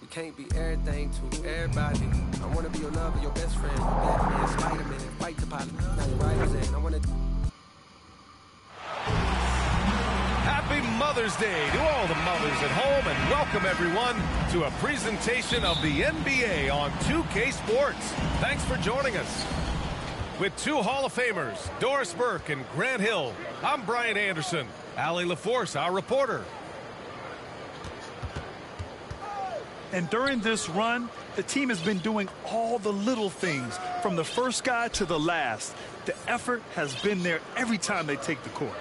You can't be everything to everybody. I wanna be your lover, your best friend, your Batman, Spider-Man, fight the pilot. Now your rider's in. I wanna. Happy Mother's Day to all the mothers at home, and welcome everyone to a presentation of the NBA on 2K Sports. Thanks for joining us. With two Hall of Famers, Doris Burke and Grant Hill, I'm Brian Anderson. Allie LaForce, our reporter. And during this run, the team has been doing all the little things, from the first guy to the last. The effort has been there every time they take the court.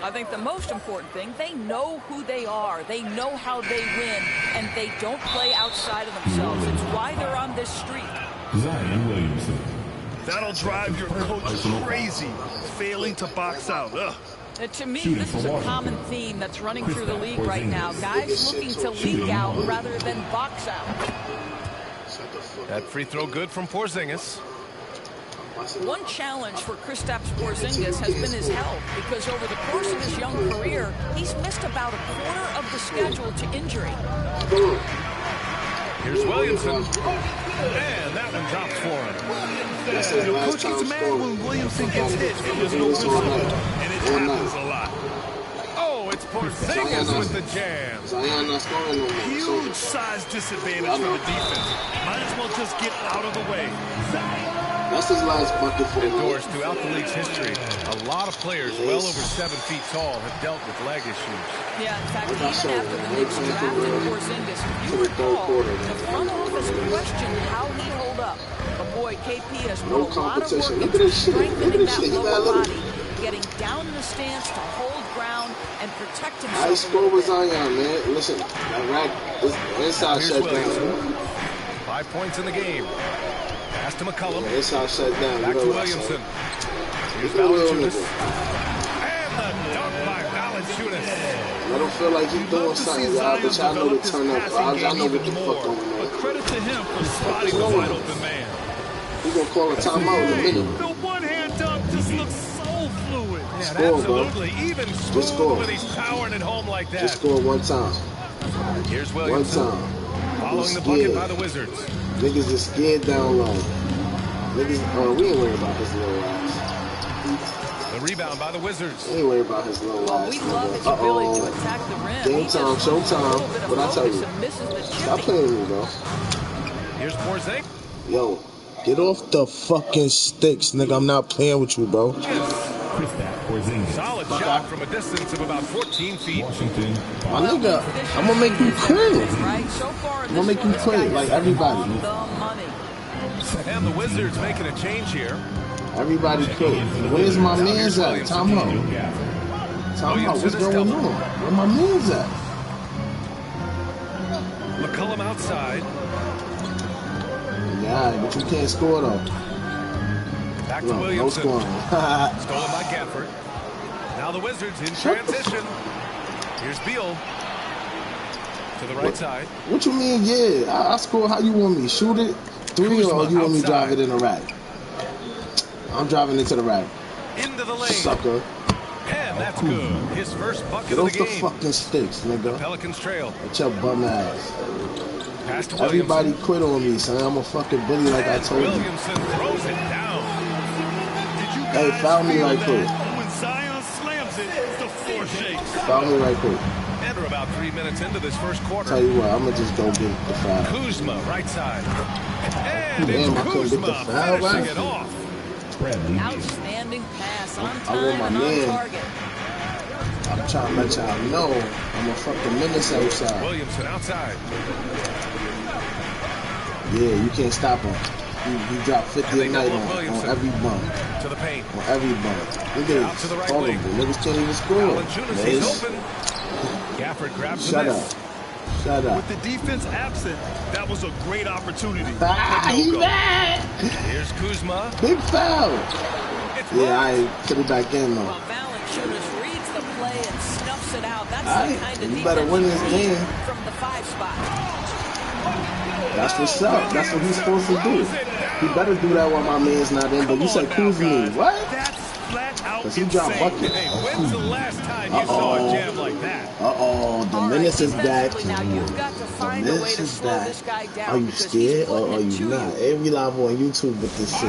I think the most important thing, they know who they are. They know how they win, and they don't play outside of themselves. It's why they're on this streak. Zion Williamson. That'll drive your coach crazy, failing to box out. Ugh. To me, this is a common theme that's running through the league right now. Guys looking to leak out rather than box out. That free throw good from Porzingis. One challenge for Kristaps Porzingis has been his health, because over the course of his young career, he's missed about a quarter of the schedule to injury. Here's Williamson. And that one drops for him. Your coach gets mad when Williamson gets hit and there's no whistle, and it happens a lot. Oh, it's Porzingis with the jam. Huge size disadvantage for the defense. Might as well just get out of the way. That's his last bucket for him. Doors, throughout the league's history, a lot of players well over 7 feet tall have dealt with leg issues. Yeah, in fact, even after the Knicks drafted Porzingis, if you recall, the front office questioned how he held up. But boy, KP has put a lot of work into strengthening that lower body, getting down in the stance to hold ground and protect himself. High score with Zion, man. Listen, that rack is inside shut down. 5 points in the game. Pass to McCollum. Yeah, inside shut down. Back to Williamson. Here's Valanciunas. And the dunk by Valanciunas. I don't feel like he's doing something, y'all, but y'all know to turn up. I know what the fuck going on. But credit to him for spotting the wide open man. He's going to call a timeout in a minute. The one-hand dunk just looks so fluid. Yeah, Score, absolutely. bro. Even Just score. when he's powering it home like that. Just score one time. Here's Williamson. One time. Following the bucket by the Wizards. Niggas is scared down low. Niggas, we ain't worried about his little ass. The rebound by the Wizards. We ain't worried about his little ass. We love his ability to attack the rim. Game time, showtime. What I tell you? Stop playing with me, bro. Here's Porzingis. Yo, get off the fucking sticks, nigga. I'm not playing with you, bro. Solid shot from a distance of about 14 feet. Washington. My nigga, I'm gonna make you quit. I'm gonna make you quit, like everybody. And the Wizards making a change here. Everybody quit. Where's my man's at? Time out. Time out. What's going on? Where my man's at? McCollum outside. Yeah, but you can't score though. Back to No Williamson. scoring. Stolen by Gafford. Now the Wizards in transition. Here's Beal. To the right side. What you mean, yeah? I score how you want me. Shoot it, 3, or you want me drive it in the rack? I'm driving into the rack. Into the lane. Sucker. And that's good. His first bucket Get of off the the game. fucking sticks, nigga. Pelicans trail. With your bum ass. Pass to Everybody Williamson. quit on me, son. I'm a fucking bully like I told you. Williamson throws it down. Hey, foul me right quick. When Zion slams it, the floor shakes. Foul me right quick. And we're about 3 minutes into this first quarter. Tell you what, I'm gonna just go get the foul. Kuzma, right side. And Damn, it's I couldn't get the Kuzma foul, finishing right? it off. Outstanding pass on I want time my and on man. target. I'm trying to let y'all know I'm a fucking menace outside. Williamson outside. Yeah, you can't stop him. He dropped 50 a night on every bump. To the paint. On every bump. Look at Out to the it. right All of wing. them. Niggas can't even score. Valanciunas, he's open. Gafford grabs the Shut miss. up. Shut up. With the defense absent, that was a great opportunity. Ah, But no he go. mad. Here's Kuzma. Big foul. It's Yeah, I put it back in though. Well, Valanciunas reads the play and snuffs it out. That's All the right, kind of you defense better win this you need game. from the 5 spot. That's what's up. That's what he's supposed to do. He better do that while my man's not in. But you said Kuzma. What? That's flat out Because he dropped insane. buckets. Hey, when's the last time you saw a jam like that? Uh-oh, the menace is back. Now you've got to find a way to slow this guy down. Are you scared or are you not? Every live on YouTube with this shit.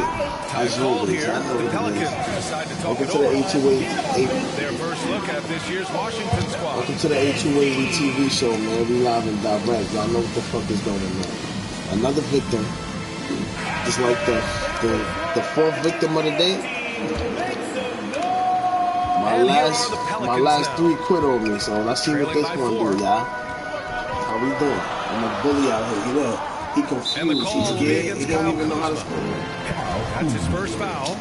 As Called usual, here. I know The what it Pelicans is. decide to talk Welcome it to the over. A2A. Their first look at this year's Washington squad. Welcome to the A2A TV show, man. We live and direct. Y'all know what the fuck is going on. Another victim. Just like the fourth victim of the day. My last three quit on me, so let's see what this one do, y'all. How we doing? I'm a bully out here. Look, he confused. He's scared. He don't even know how to score. That's his first foul.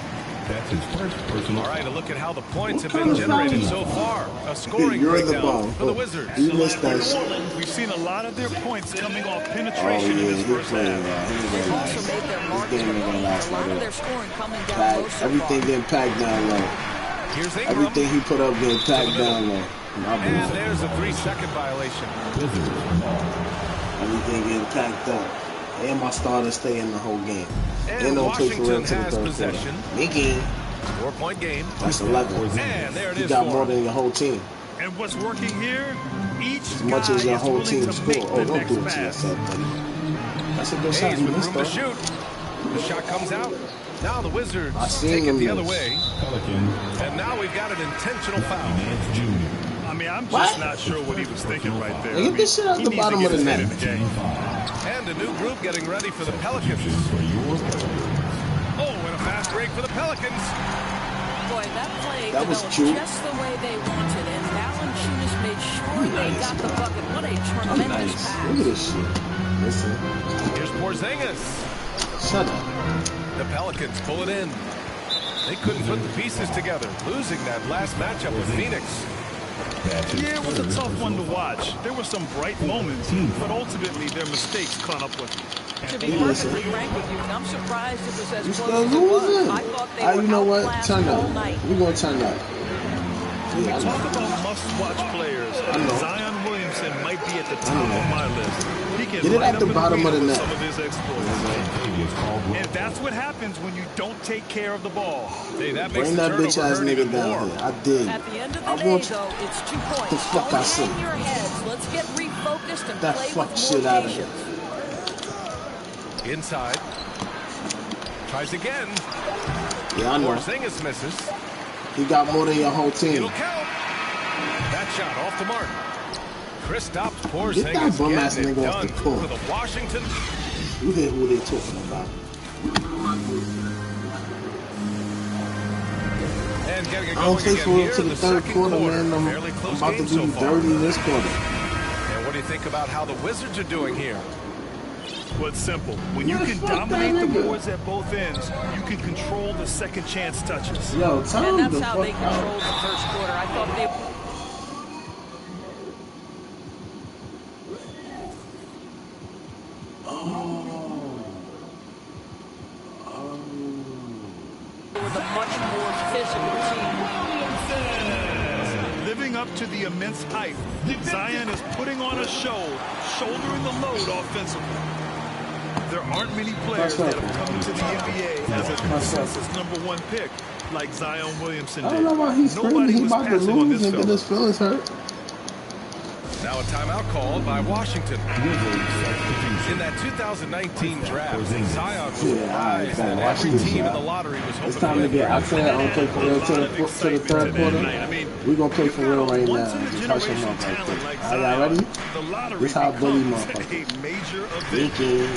That's his first personal. All right, a look at how the points have been generated so far. A scoring You're in the breakdown ball. for the Wizards. You missed that shit. We've seen a lot of their points coming off Oh, penetration in yeah, this he's first playing, half. They've also made their marks This game with ain't gonna ease. last A lot like of that. their scoring coming down low so Everything far. getting packed down low. Here's Ingram. Everything he put up getting packed down low. And there's a 3-second violation. Everything getting packed up. And my starters stay in the whole game. And don't play for real Washington till the has third possession. quarter. Mickey, 4-point game. that's 11. And there it You is got for more him. than your whole team. And what's working here? Each As much guy as your is whole willing team to score. make Oh, the don't next do it to pass. yourself, buddy. That's a good shot. Hayes You with missed room to though. shoot. The shot comes out. Now the Wizards I seen take it him the miss. other way. Pelicans. And now we've got an intentional foul. Nance Jr. I mean, I'm What? just not sure what he was thinking right there. Get this shit out he the needs to bottom get of the his head net. in the game. And a new group getting ready for the Pelicans. For your Pelicans. Oh, and a fast break for the Pelicans. Boy, that play That was developed cute. just the way they wanted, and Valanciunas made sure they Nice, got the man. bucket. What a Nice. tremendous Look at pass. this shit. Listen. Here's Porzingis. Shut up. The Pelicans pull it in. They couldn't put the pieces together, losing that last matchup with Phoenix. That's his Yeah, it was a third tough one to personal. watch. There were some bright moments, but ultimately their mistakes caught up with them. To be Hey, perfectly listen. frank with you, I'm surprised it was as You close still as it was. losing. I thought they were You know what? outclassed Turn all up. night. We're going to turn up. When we Yeah, I talk know. about must-watch players, I know. Zion Williamson might be at the top of my list. He can Get it light at up the an bottom of arena the with net. some of his exploits. It's called And that's what happens when you don't take care of the ball. Hey, that makes Bring the that bitch turnover ass hurt nigga even down more. here. I did. At the end of I the day, want though, it's 2 points. the fuck Don't I say. hang your heads. Let's get refocused and That play fuck with shit more out of it. patience. Inside. Tries again. Yeah, I know. Porzingis misses. He got more than your whole team. It'll count. That shot off the mark. Kristaps Get Porzingis that bum ass getting it nigga off done the court. for the Washington. You hear who they talking about. And getting it I don't going play again for real here till in the the third second quarter, quarter. man. I'm Fairly close about to game do so you far. dirty this quarter. And what do you think about how the Wizards are doing here? Well, it's simple. When you can fuck that dominate the nigga. boards at both ends, you can control the second chance touches. Yo, tell And him that's the how fuck they controlled the first quarter. I thought they... with a much more physical team. Living up to the immense hype, Zion is putting on a show, shouldering the load offensively. There aren't many players that have come into the NBA as a consensus #1 pick like Zion Williamson I did. don't know why he's screaming. Nobody He was about to passing on lose this and get fella. his feelings hurt. Now a timeout called by Washington. Wizards substitution. In that 2019 draft, Porzingis. Zion was Yeah, a prize I that watch every this, team in yeah. the lottery was hoping It's time to win. get. I said I'm play for real to the third quarter. We're gonna play for real right now. Touch him up right there. Are y'all ready? The lottery This how bully becomes motherfucker. a major event.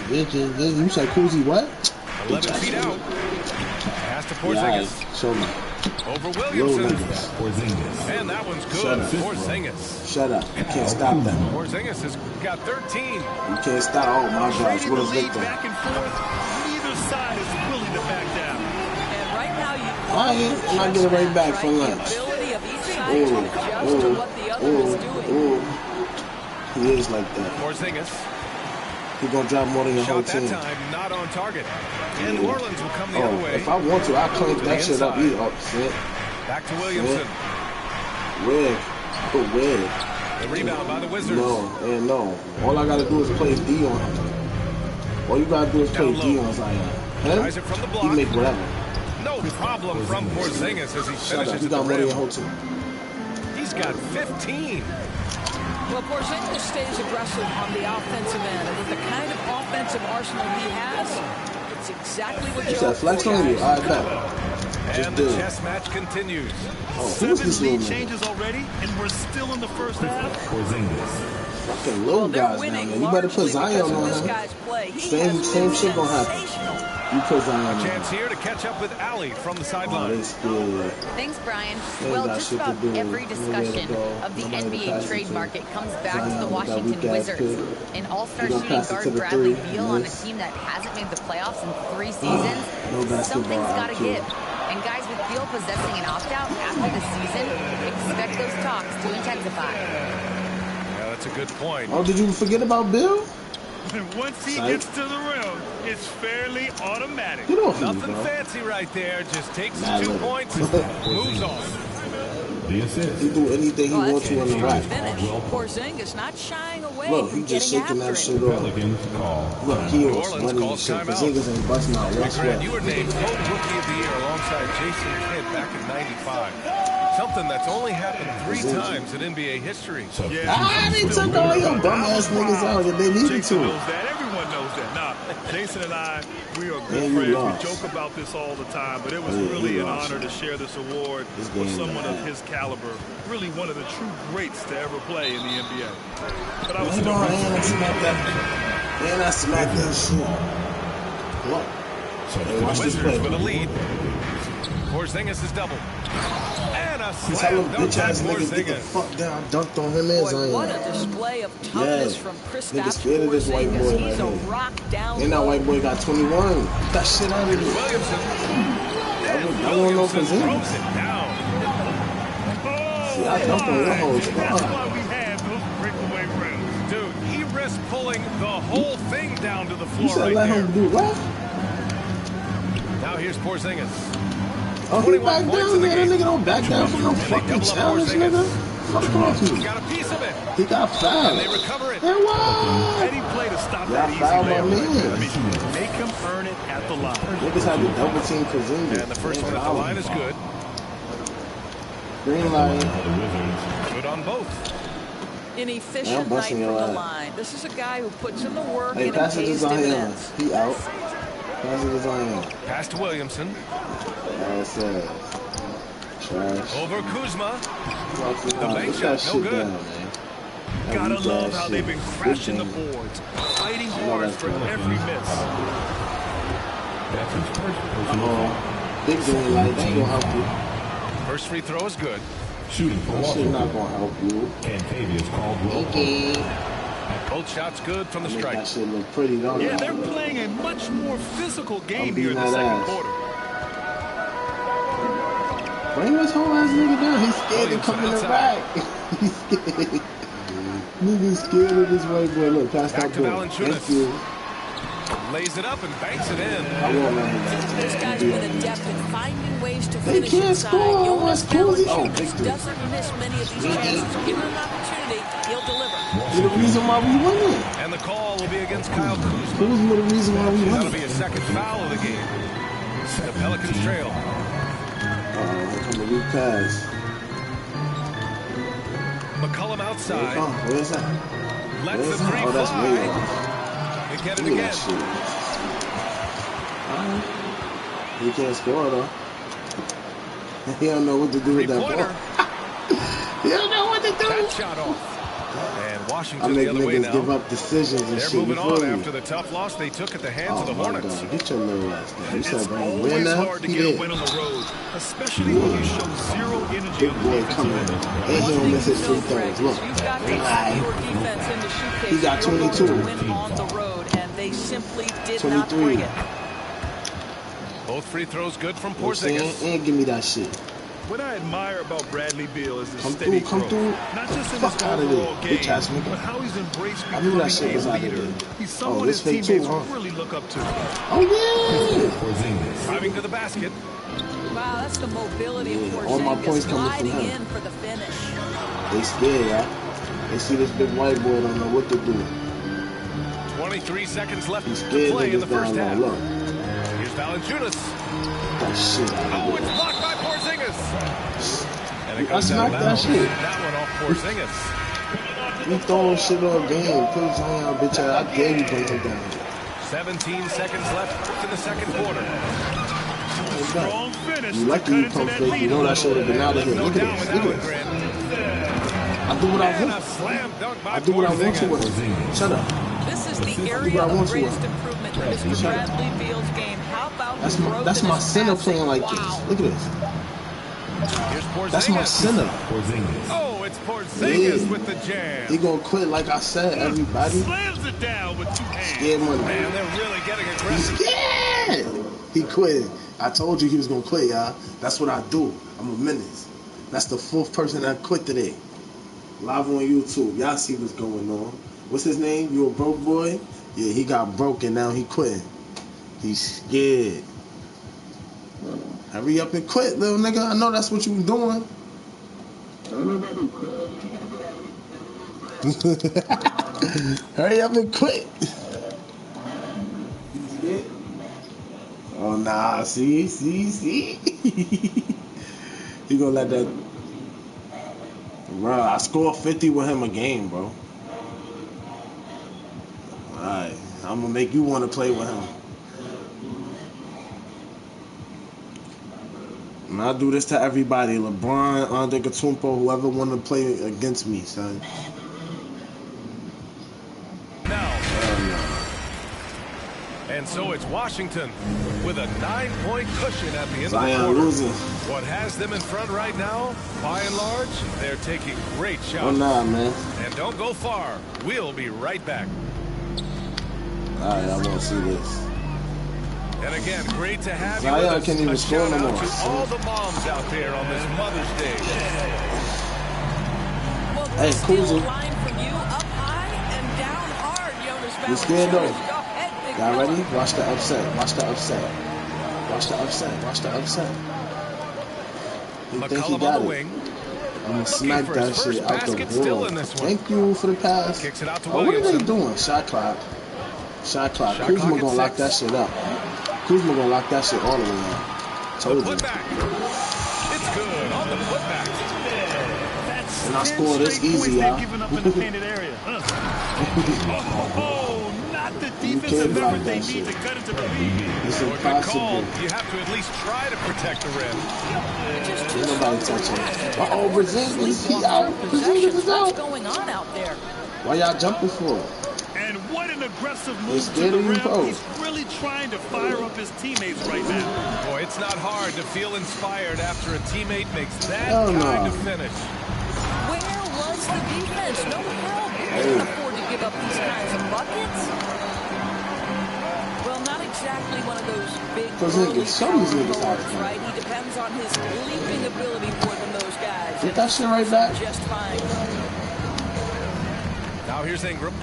Vicky. You said Koozie what? 11 feet out. Pass to Yeah, Porzingis. show me. Over Little Williamson. niggas. Porzingis. And that one's Shut good. up. Porzingis. Shut up. You can't stop that. Porzingis has got 13. You can't stop. Oh my gosh, Trading what the a lead victim. back and forth, neither side is willing to back down. And right now you... Why ain't I get it right back for lunch? The ability of each side to adjust to what the other is doing. He is like that. Porzingis. He gonna drop more than your whole Shot that team. time, not on target. And New Orleans will come the other Oh, way. if I want to, I'll clean that shit up. You upset. Back to Williamson. Where? Put where? The rebound by the Wizards. No. All I gotta do is play D on him. All you gotta do is play Down D low. on Zion. Tries it from the He block. make whatever. No problem from Porzingis as he Shut up. finishes You at the got more than rim. your whole team. He's got 15. Well, Porzingis stays aggressive on the offensive end, and with the kind of offensive arsenal he has, it's exactly what you hope flex for, on you. guys. All right, bet. And the chess match continues. Oh, who is this 7 lead little man? changes already, and we're still in the first half. Fucking little guys down there. You better put Zion on this him. guy's play. Same shit gonna happen. You put Zion on him. Chance here to catch up with Ali from the Oh, sideline. they scared. Thanks, Brian. They Well, got just shit to about do. every Nowhere to discussion go. of the Nobody to NBA pass it trade to. market comes back to Zion the with that Washington weak-ass Wizards. pick. An all-star He gonna shooting pass it to guard the Bradley three. Beal on a Nice. team that hasn't made the playoffs in 3 seasons. No basketball Something's got to IQ. give. And guys with Beal possessing an opt-out after the season, expect those talks to intensify. Yeah, that's a good point. Oh, did you forget about Bill? Once he Sight. gets to the rim, it's fairly automatic. Get off of me, Nothing bro. fancy right there. Just takes Nah, 2 look. points and moves on. The assist. He do anything he Well, wants that's to in the rack. finish. Porzingis not shying away Look, from he just getting shaking after that it. shit off. Pelicans call. Look, he New was Orleans running calls shit. timeout. Porzingis ain't busting out. Hey, That's Grant, what. you were named co-rookie of the year alongside Jason Kidd back in '95. Something that's only happened 3 times in NBA history. Ah, they took all your bum ass niggas out that they needed Jason to. knows that. Everyone knows that. Nah, Jason and I, we are good And you friends. lost. We joke about this all the time, but it was Yeah, really you an lost. honor to share this award This with game someone of bad. his caliber. Really one of the true greats to ever play in the NBA. But I was Hold still on, and I smacked that. And I smacked that shit. Look. Hey, watch this play. Wizards with a lead. Porzingis is doubled. And a Tell him slam dunk bitch by ass niggas get the Porzingis. fuck down. Dunked on him and Boy, what a Zion. display of toughness Yeah. from Nigga Kristaps scared of this white boy Porzingis. right He's a here. rock down And that low. white boy got 21. Get that shit out of here. Williamson. I And want no Williamson Porzingis. throws it down. See, I dunked on your whole That's squad. why we have those breakaway rims. Dude, he risked pulling the whole thing down to the You floor said right let there. him do what? Now here's Porzingis. Oh, he 21 back points down in the there. That game. nigga don't back down from no fucking double up challenge, Porzingis. nigga. Fuck off He's you. got a piece of it. He got fouled. And they recover it. And what? Any play to stop Yeah, that easy foul my layup. man. I mean, make him earn it at the line. Niggas had to double team Porzingis. And the first Man, one at the foul. line is good. Green light. The Wizards. Good on both. An Yeah, efficient I'm night busting from your the ass. line. This is a guy who puts in the work Hey, and it pass it to pays Zion. dividends. He out. Pass it to Zion. Pass to Williamson. That's it. Trash. Over Kuzma. Fuck you, The nah, bank get shot, that no shit good. down, man. That Gotta weak love ass how shit. they've been crashing the boards, fighting hard for every miss. That's his first personal Oh, big green light. That gonna help you. First free throw is good. shooting for That shit Washington. not gonna help you. Cantavius Caldwell. Okay. Both shots good from the Make strike. that shit look pretty, don't Yeah, it? they're playing a much more physical game beating here in the that second ass. quarter. Bring this whole ass nigga down. He's scared to Williamson come in the outside. back. He's scared. Nigga's scared of this white boy. Look, pass Back that to ball. Valanciunas. Thank you. Lays it up and banks it in. I won't let him back. This guy's been adept at finding ways to They finish can't inside. score. Jonas That's cozy. Oh, Valanciunas big three. doesn't miss many of these chances. Give him an opportunity, he'll deliver. You're the reason why we winning. And the call will be against Kyle Kuzma. Who's the reason why we That'll winning? be a second foul of the game. The Pelicans trail. Here come the weak pass. McCollum Here it outside. come. Where's that? Lets Where's the that? three Oh, that's way fly. off. They get it Look at again. that shit. Alright. He can't score though. He don't know what to do with that Three-pointer. ball. He don't know what to That do. shot off. And I Washington make the other way niggas now. give up decisions and They're shit. moving You on feel me? after the tough loss they took at the hands Oh of the my Hornets. God. Get your little ass down. You It's said bring a win always now? hard to He get a did. win on the road, especially when you show zero energy Big on the boy defensive coming. end. And he don't miss his free throws. Look. You've got to Alright. have your defense in the shoot case. He got You're going 22. to win on the road, and they simply did not 23. bring it. Both free throws good from You know what I'm saying? Porzingis. And give me that shit. What I admire about Bradley Beal is the Come steady through, come growth. through. Not just in Fuck his outta overall there, game, bitch ass nigga. but how he's embraced I knew that becoming shit was a out of leader. there. He's Oh, someone this his fake teammates too, huh? really look up to. Oh yeah! Porzingis. Driving to the basket. Wow, that's the mobility of Yeah, all my points Porzingis coming from gliding him. in for the finish. They scared, y'all. They see this big white boy, don't know what to do. 23 seconds left He's to scared play in the niggas first down half. low. Look, Here's Valanciunas. that shit out Oh, of it's there. blocked by Porzingis. And it I goes out of smacked that bounds. shit. That one off Porzingis. You throwing shit all game. Put Zion, bitch ass. I dare you bring him down. 17 seconds left in the second quarter. Strong finish. You lucky you pump fake. You know that should have been out of here. Look at this. Look at this. I do what I want. I do what I want to with him. Shut up. This is the area of greatest improvement in Mr. Bradley Beal's game. How about that's my center playing like this. Look at this. That's my center. Oh, it's Porzingis with the jam. He gonna quit like I said, everybody. Slams it down with 2 hands. Scared money. Man, they're really getting aggressive. He's scared. He quit. I told you he was gonna quit, y'all. That's what I do. I'm a menace. That's the 4th person that quit today. Live on YouTube. Y'all see what's going on. What's his name? You a broke boy? Yeah, he got broke and now he quit. He's scared. Hurry up and quit, little nigga. I know that's what you doing. Hurry up and quit. Oh, nah. See? He gonna let that... Bro, I score 50 with him a game, bro. Alright. I'm gonna make you want to play with him. And I do this to everybody. LeBron, Antetokounmpo, whoever want to play against me, son. Now. And so it's Washington with a 9-point cushion at the end of the quarter. Losing. What has them in front right now, by and large, they're taking great shots. Oh, nah, man. And don't go far. We'll be right back. All right, I want to see this. And again, great to have you Zion with us. can't even score no more. To all the moms out there on this Mother's Day. Well, hey, Kuzma. line from you up high and down hard, Jonas. You scared though? Y'all ready? Watch the upset. Watch the upset. Watch the upset. Watch the upset. He think he got it. I'm gonna smack that shit out the wall. Thank you for the pass. Oh, what are they doing? Shot clock. Shot clock. Kuzma gonna lock that shit up. Kuzma gonna lock that shit all the way out. Told you. It's good on the putback. And I score this easy, y'all. Not the defensive effort they need to cut into the lead. It's impossible. You have to at least try to protect the rim. Ain't nobody touching. Uh-oh, Porzingis, he out. Porzingis is out. What's going on out there? Why y'all jumping for? And what an aggressive move to the rim. He's really trying to fire up his teammates right now. Boy, it's not hard to feel inspired after a teammate makes that kind of finish. Where was the defense? No help. You can't afford to give up these kinds of buckets. Well, not exactly one of those big early forwards, right? He depends on his leaping ability more than those guys. Get that shit right back. Just fine. Now here's Ingram.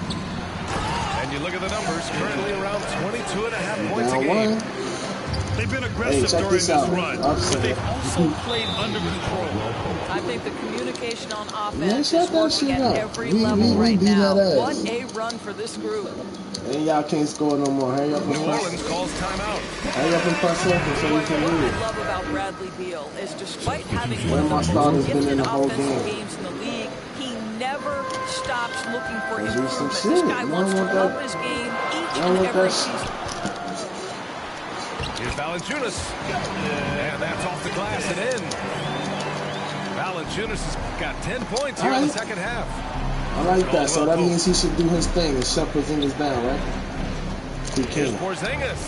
And you look at the numbers, currently around 22.5 points a game. They've been aggressive during this run, but they've also played under control. I think the communication on offense is working at every level right now. What a run for this group. And y'all can't score no more. Hurry up and New Orleans calls timeout. Hurry up and press open so we can What move. I love about Bradley Beal is despite having one of my the starters most been in gifted the whole offensive game. games in the league, he never stops looking for Let's do some improvement. shit. This guy wants to that. up his game each and every season. Here's Valanciunas. And that's off the glass and in. Valanciunas has got 10 points here in the second half. I like that. So that means he should do his thing and shut Porzingis down, right? He Here's can't. Porzingis.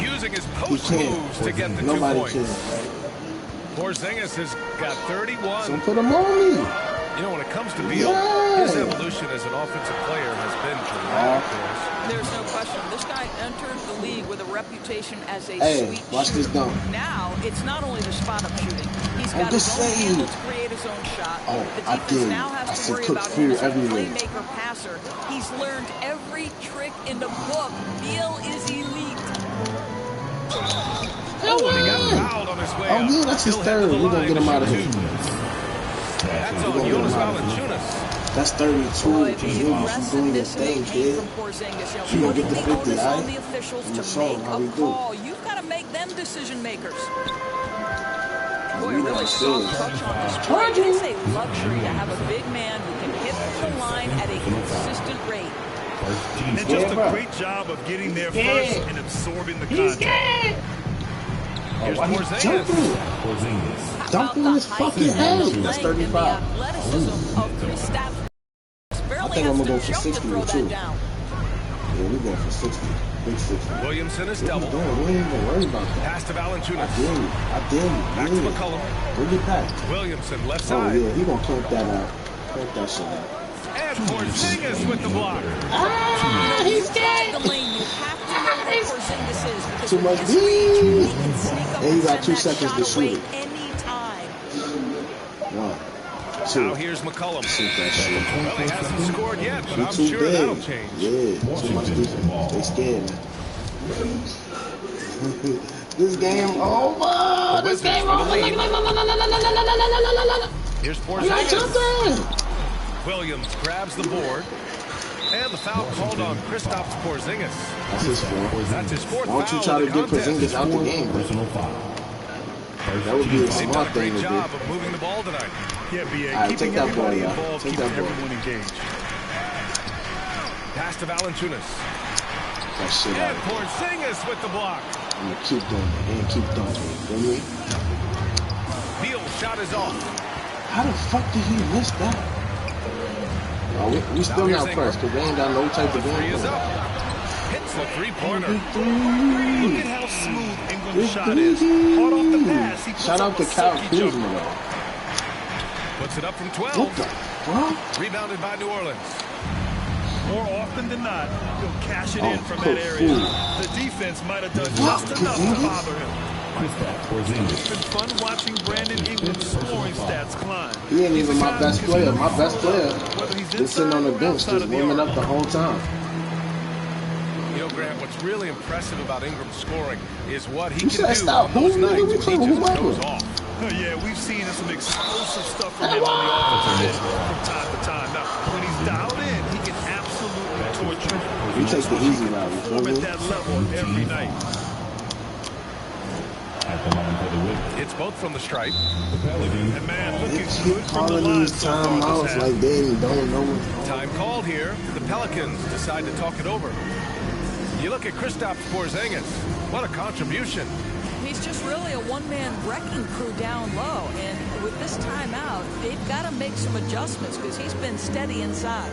Using his post moves to get the 2 Nobody points. can. Porzingis has got 31. So put him on me. You know, when it comes to Beal, his evolution as an offensive player has been dramatic. There's no question. This guy entered the league with a reputation as a sweet watch shooter. this dunk. Now, it's not only the spot-up shooting. He's got just his own saying. handle to create his own shot. Oh, the I defense did. now has I to said worry cook about him food as a everywhere. playmaker passer. He's learned every trick in the book. Beal is elite. Oh, and he got fouled on his way up. Yeah, that's his third. We're going to get him out of here. That's on Jonas Valanciunas. That's 32. Boy, Porzingis, you doing your thing, kid. You gonna get the 50, on the alright? officials I'm to gonna show make him how a we do. call. You've got to make them decision makers. Boy, We really done strong said. touch on this play. It's a luxury to have a big man who can line at a consistent rate. And just a great job of getting there first and absorbing the contact. Here's Why he Porzingis. Dumping his fucking head. That's 35. Athleticism of Kristaps. I Barely think I'm has gonna go to for jump to 60 throw too. that down. Yeah, we going for 60. Big 60. Williamson is What double. we doing? We ain't even worried about that. Pass to I Valanciunas. dare you. I dare you. Back to Yeah. McCollum. Bring it back. Williamson left Oh, side. yeah. He gonna clamp that out. Clamp that shit out. And Porzingis with the block. He's dead. The lane, you have to know where Porzingis is because Too with much his reach, he beef. can sneak up And he and got send 2 that seconds shot to shoot away it. anytime. 1, 2. Now here's McCollum. Shoot that shit. Well, he hasn't scored yet, but I'm Too sure big. that'll change. Yeah, too much defense. They scared, man. This game over. This game over. Here's Porzingis. Williams grabs the board. And the foul called on Kristaps Porzingis. That's his fourth. That's his fourth Why don't you foul try of to the get contest. Porzingis out the game, bro? Personal foul. That would be a They've done smart a thing great to do. job of moving the ball tonight. Yeah, BA. All right, Keeping take that ball, everybody y'all. involved Take keeps that ball. everyone engaged. Pass to Valanciunas. That shit And out. Porzingis with the block. I'm gonna keep doing it. And keep dunking. You know what I mean? Beal's shot is off. How the fuck did he miss that? Oh, we still Now not here's pressed because they ain't got no type The of three game is plan. up. Hits the three-pointer. Look at how smooth Ingram's shot is. Hard off the pass. He puts Shout up out to a Kyle silky Kuzma, jumper. though. Puts it up from 12. What the fuck? Rebounded by New Orleans. More often than not, he'll cash it in from cool, that area. fool. The defense might have done What? just enough to Porzingis? bother him. It's been fun watching Brandon Ingram's scoring stats climb. He ain't even my best player. My best player Whether he's been sitting on the inside or bench outside just of the warming arc. up the whole time. You know, Grant, what's really impressive about Ingram's scoring is what he You can said do stop. on those Who nights we when he playing? just Whoever. goes off. Yeah, we've seen some explosive stuff from him on the offensive end from time to time. Now, when he's dialed in, he can absolutely torture you. You take the easy route. You feel Perform me? at that level every night. At the line for the win. It's both from the stripe. And man, They looking keep good from the calling line these so far timeouts this half. like they don't know what's going on. Time called here. The Pelicans decide to talk it over. You look at Kristaps Porzingis. What a contribution. He's just really a one-man wrecking crew down low. And with this timeout, they've got to make some adjustments because he's been steady inside.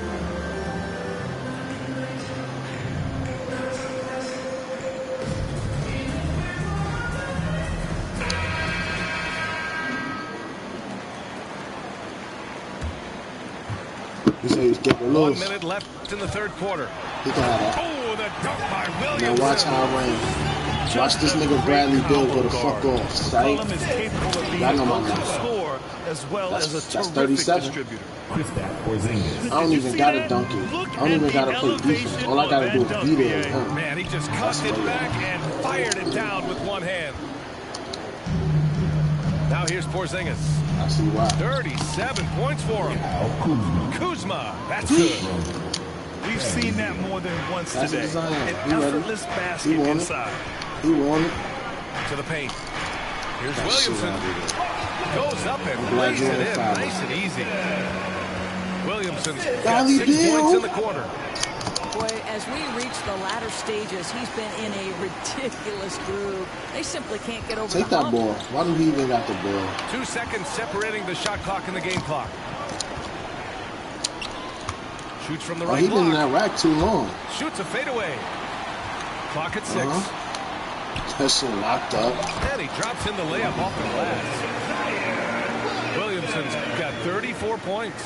He said he's getting 1 loose. minute left in the third quarter. He can have that. Oh, the dunk by Now Williams. watch how I ran. Watch this nigga Bradley Bill go the fuck off. Sight. McCollum is capable of being Y'all know a my go-to guy. scorer as well as a That's terrific 37. distributor. Kristaps Porzingis. I don't Did you even see gotta that? dunk it. Look I don't even at gotta the play defense. elevation All I gotta of do that is dunk, be there with BA. him. Man, he just cuffed it back and fired it down with one hand. Now here's Porzingis. I see why. 37 points for him. Kuzma. That's good. We've seen that more than once That's today. his Zion. An He ready. effortless He basket want it. inside. He won it. To the paint. Here's That shit Williamson. out of there. Goes up and glad lays you it went in. foul. Nice and easy. Williamson's got Bradley 6 Beal. points in the quarter. Boy, as we reach the latter stages, he's been in a ridiculous groove. They simply can't get over Take the that hump. ball. Why do he even got the ball? 2 seconds separating the shot clock and the game clock. Shoots from the Oh, right he been in block. that rack too long. Shoots a fadeaway. Clock at 6. That shit locked up. And he drops in the layup off the glass. Williamson's got 34 points.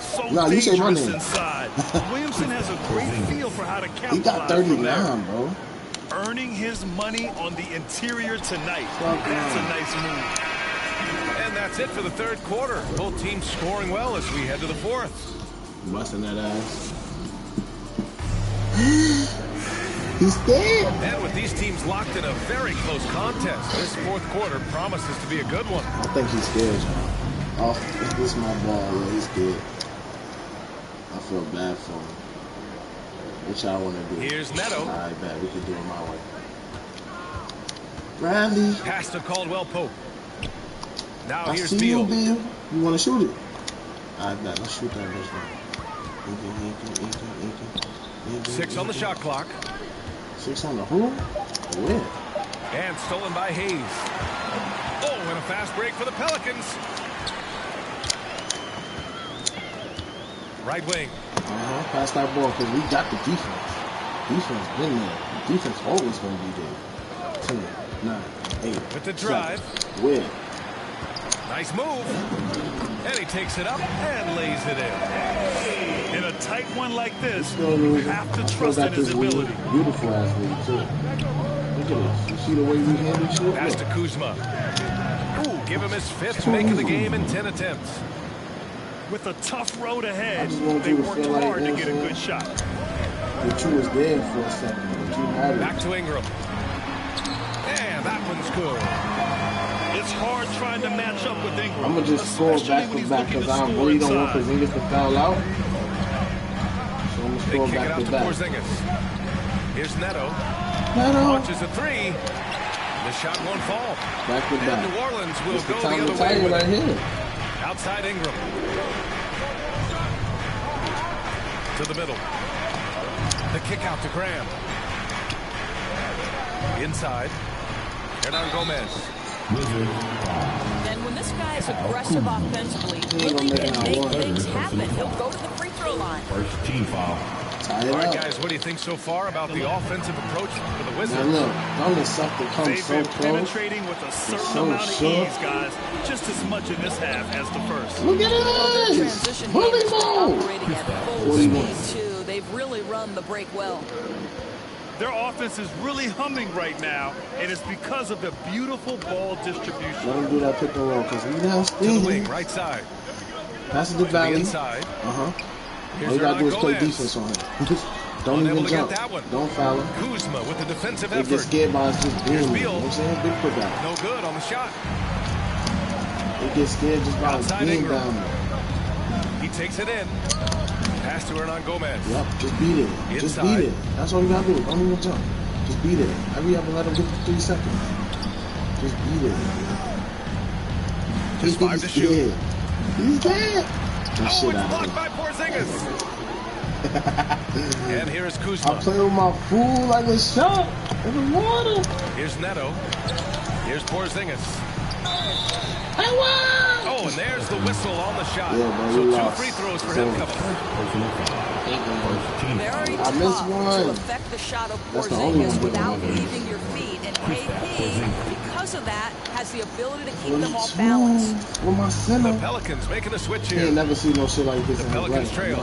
So Nah, you say my dangerous name. inside. Williamson has a great feel for how to He capitalize got from there. 39, bro. Earning his money on the interior tonight. Fuck That's a yeah. nice move. And that's it for the third quarter. Both teams scoring well as we head to the fourth. Busting that ass. He's dead. And with these teams locked in a very close contest, this fourth quarter promises to be a good one. I think he's scared, y'all. Oh, this is my ball. Yeah, he's scared. I feel bad for him. What y'all want to do? Here's Neto. All right, bet. We can do it my way. Bradley. Pass to Caldwell Pope. Now I here's see you, Beal. Bill. You want to shoot it? All right, bet. Let's shoot that bitch now. 6 on the shot clock. 6 on the who? Where? And stolen by Hayes. Oh, and a fast break for the Pelicans. Right wing. Pass that ball because we got the defense. Defense been there. Defense always going to be there. 10, 9, 8. With the drive. 7. Where? Nice move. And he takes it up and lays it in. In a tight one like this, you have to trust in his ability. Beautiful ass lead, too. Look at this. You see the way we handle shit? Pass to Kuzma. Ooh, give him his 5th make of the game in 10 attempts. With a tough road ahead, they worked hard to get a good shot. But you was there for a second, but you had it. Back to Ingram. And that one's good. It's hard trying to match up with Ingram. I'm going to just score back to back because I really don't want Porzingis to foul out. So I'm going to score back to back. Here's Neto. Launches a 3. The shot won't fall. Back to back. And New Orleans will go the other way with right here. Outside Ingram. To the middle. The kick out to Graham. Inside. Hernan Gomez. And when this guy is aggressive offensively, really can make things happen. He'll go to the free throw line. First team foul. All right, guys, what do you think so far about the offensive approach for the Wizards? Now look, don't accept it comes so close. Penetrating with a certain amount of ease, guys. Just as much in this half as the first. Look at this! Transition game is operating at full speed, too. They've really run the break well. Their offense is really humming right now, and it's because of the beautiful ball distribution. Let him do that pick and roll, because he now to the wing, right side. Pass it to Valley. Inside. All you gotta do is play defense on him. Don't even jump. Don't foul him. Kuzma with the defensive effort. They get scared by us just being there. You know what I'm saying? Big putback. No good on the shot. They get scared just by us being down there. He takes it in. Pass to Hernan Gomez. Yep, just beat it. Just beat it. That's all you gotta do. Don't even jump. Just beat it. Hurry up and let him get for 3 seconds. Just beat it. Just 5 to shoot. He's dead. It's blocked by Porzingis. And here is Kuzma. I play with my fool like a shark in the water. Here's Neto. Here's Porzingis. Oh, and there's the whistle on the shot. Yeah, so 2 free throws for him coming. Very I missed tough one. to affect the shot of Porzingis without leaving your feet. And KP, because of that, has the ability to keep them off balance. With my center. The Pelicans making a switch here. You ain't never seen no shit like this. The Pelicans trail.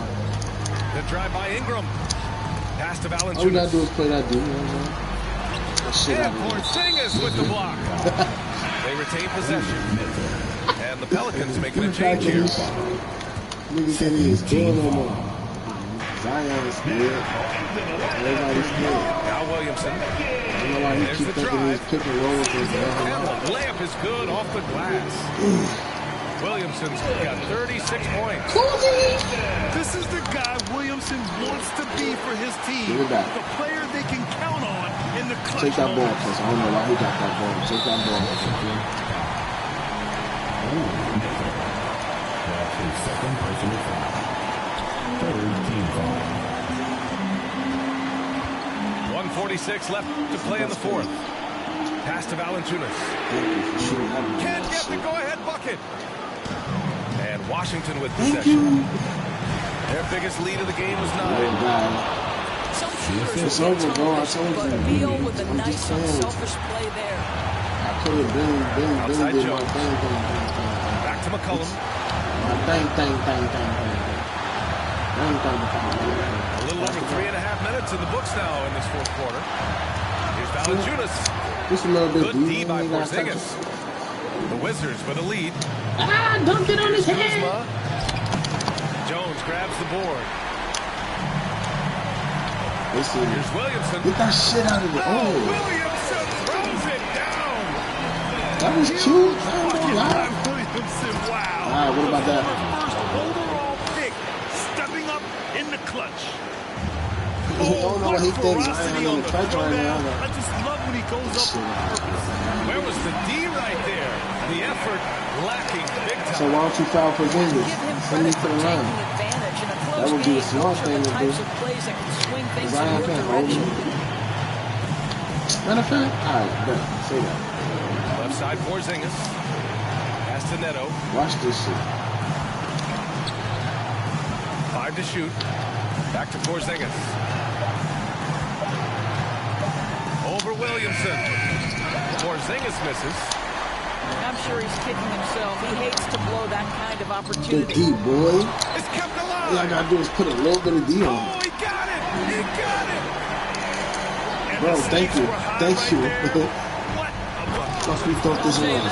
The drive by Ingram. Pass to Valanciunas. All you gotta do is play that dude. And Porzingis with the block. They retain possession. And the Pelicans making a change here. Niggas can't even score no more. Zion is scared. Everybody's scared. Now Williamson. I don't know why he keep thinking he's pick and roll with his And the layup is good off the glass. Williamson's got 36 points. This is the guy Williamson wants to be for his team. The player they can count on in the clutch. Take that ball, because I don't know why he got that ball. Take that ball. That's his second personal foul. Third team foul. 1:46 left to play in the fourth. Pass to Valanciunas. Can't get the go-ahead bucket. And Washington with possession. Their biggest lead of the game was 9. It's over, bro. I told you. Beal with a nice unselfish play there. I could have been did my thing. Back to McCollum. Thing. A little over 3.5 minutes in the books now in this fourth quarter. Here's Valanciunas. Just a little bit good D by Porzingis. The Wizards with a lead. Dunk it on his head. Jones grabs the board. Here's Williamson. Get that shit out of the Williamson throws it down. That was cute. Williamson, wow. All right, what about that? First overall pick, stepping up in the clutch. I don't know what he thinks. I just love when he goes up. Where was the D right there? The effort lacking big time. So why don't you foul Porzingis? Send me to the line. That would be a smart thing to do. Zion can't hold me. Matter of fact, alright, bet. Say that. Left side, Porzingis. Pass to Neto. Watch this shit. 5 to shoot. Back to Porzingis. Over Williamson. Porzingis misses. I'm sure he's kicking himself. He hates to blow that kind of The opportunity. D, boy. It's kept alive. All I gotta do is put a little bit of D on it. Oh, he got it. He got it. Bro, thank you. Thank you. Fuck we thought this was, nigga.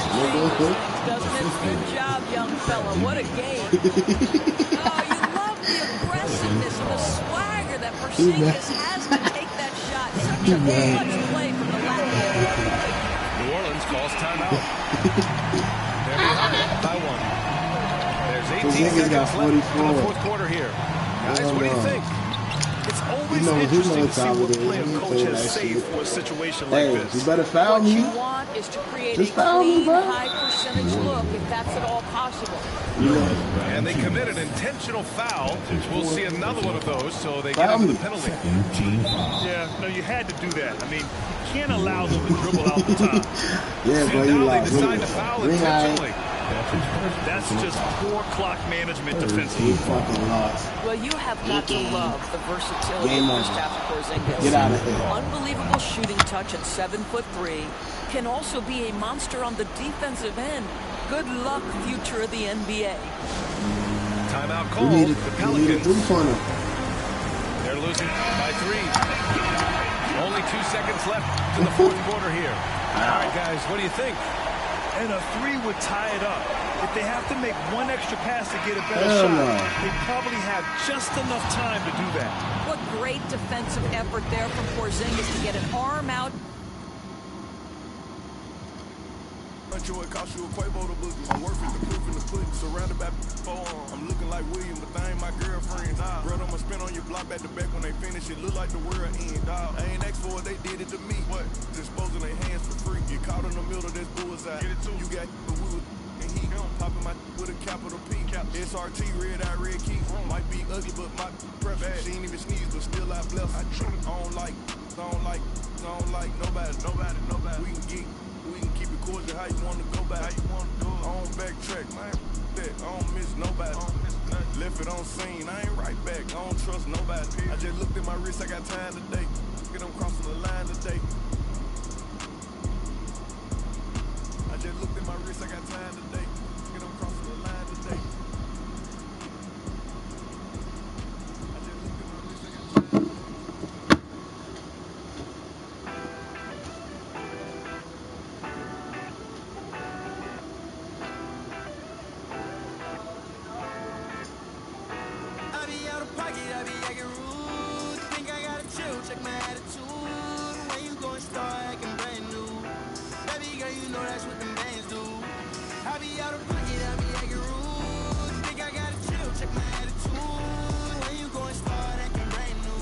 Doesn't it? Good job, young fella. What a game. Oh, you love the aggressiveness and the swagger that Porzingis has to take that shot. Such a clutch play from the Latvian. New Orleans calls timeout. They're behind by 1. There's 18 seconds left in the fourth quarter here. Guys, what do you think? It's always interesting to see what player coach has saved for a situation like this. You better foul What me. you want is to create Just a foul me, clean, bro. high percentage look, if that's at all possible. And they commit an intentional foul. We'll see another one of those, so they get into the penalty. Yeah, no, you had to do that. I mean, you can't allow them to dribble out the top. Yeah, bro, you Now they lost. decide to foul intentionally. That's just poor clock management defensively. You fucking lost. Well, you have got to love the versatility Game of over. Kristaps Porzingis. Get out of here. Unbelievable shooting touch at 7'3", can also be a monster on the defensive end. Good luck, future of the NBA. Timeout We called. need The a Pelicans. three-pointer. They're losing by 3. Only 2 seconds left in the fourth quarter here. All right, guys, what do you think? And a 3 would tie it up. If they have to make one extra pass to get a better Hell shot, no. they probably have just enough time to do that. What great defensive effort there from Porzingis to get an arm out. I'm working the proof in the pudding, surrounded by forearm. I'm looking like William, but they ain't my girlfriend. Bro, I'ma spin on your block back to back when they finish it. Look like the world end, dog. I ain't asked for it, they did it to me. What? Disposing their hands for free. Get caught in the middle, that's bullseye. Get it too. You got the wheel and he popping my with a capital P. SRT, red eye, red key. Might be ugly, but my prep. She ain't even sneeze, but still I bless. I don't like nobody. We can keep it cordial, how you want to go back. How you want to do it. I don't backtrack, man. That. I don't miss nobody. Left it on scene, I ain't right back. I don't trust nobody. I just looked at my wrist, I got time today. Get them crossing the line today. I just looked at my wrist, I got time today. Get them crossing the line today. I just looked at my wrist, I got time. Check my attitude. When you gon' start acting brand new, baby girl, you know that's what them bands do. I be out of pocket, I be acting rude. Think I gotta chill, check my attitude. When you gon' start acting brand new,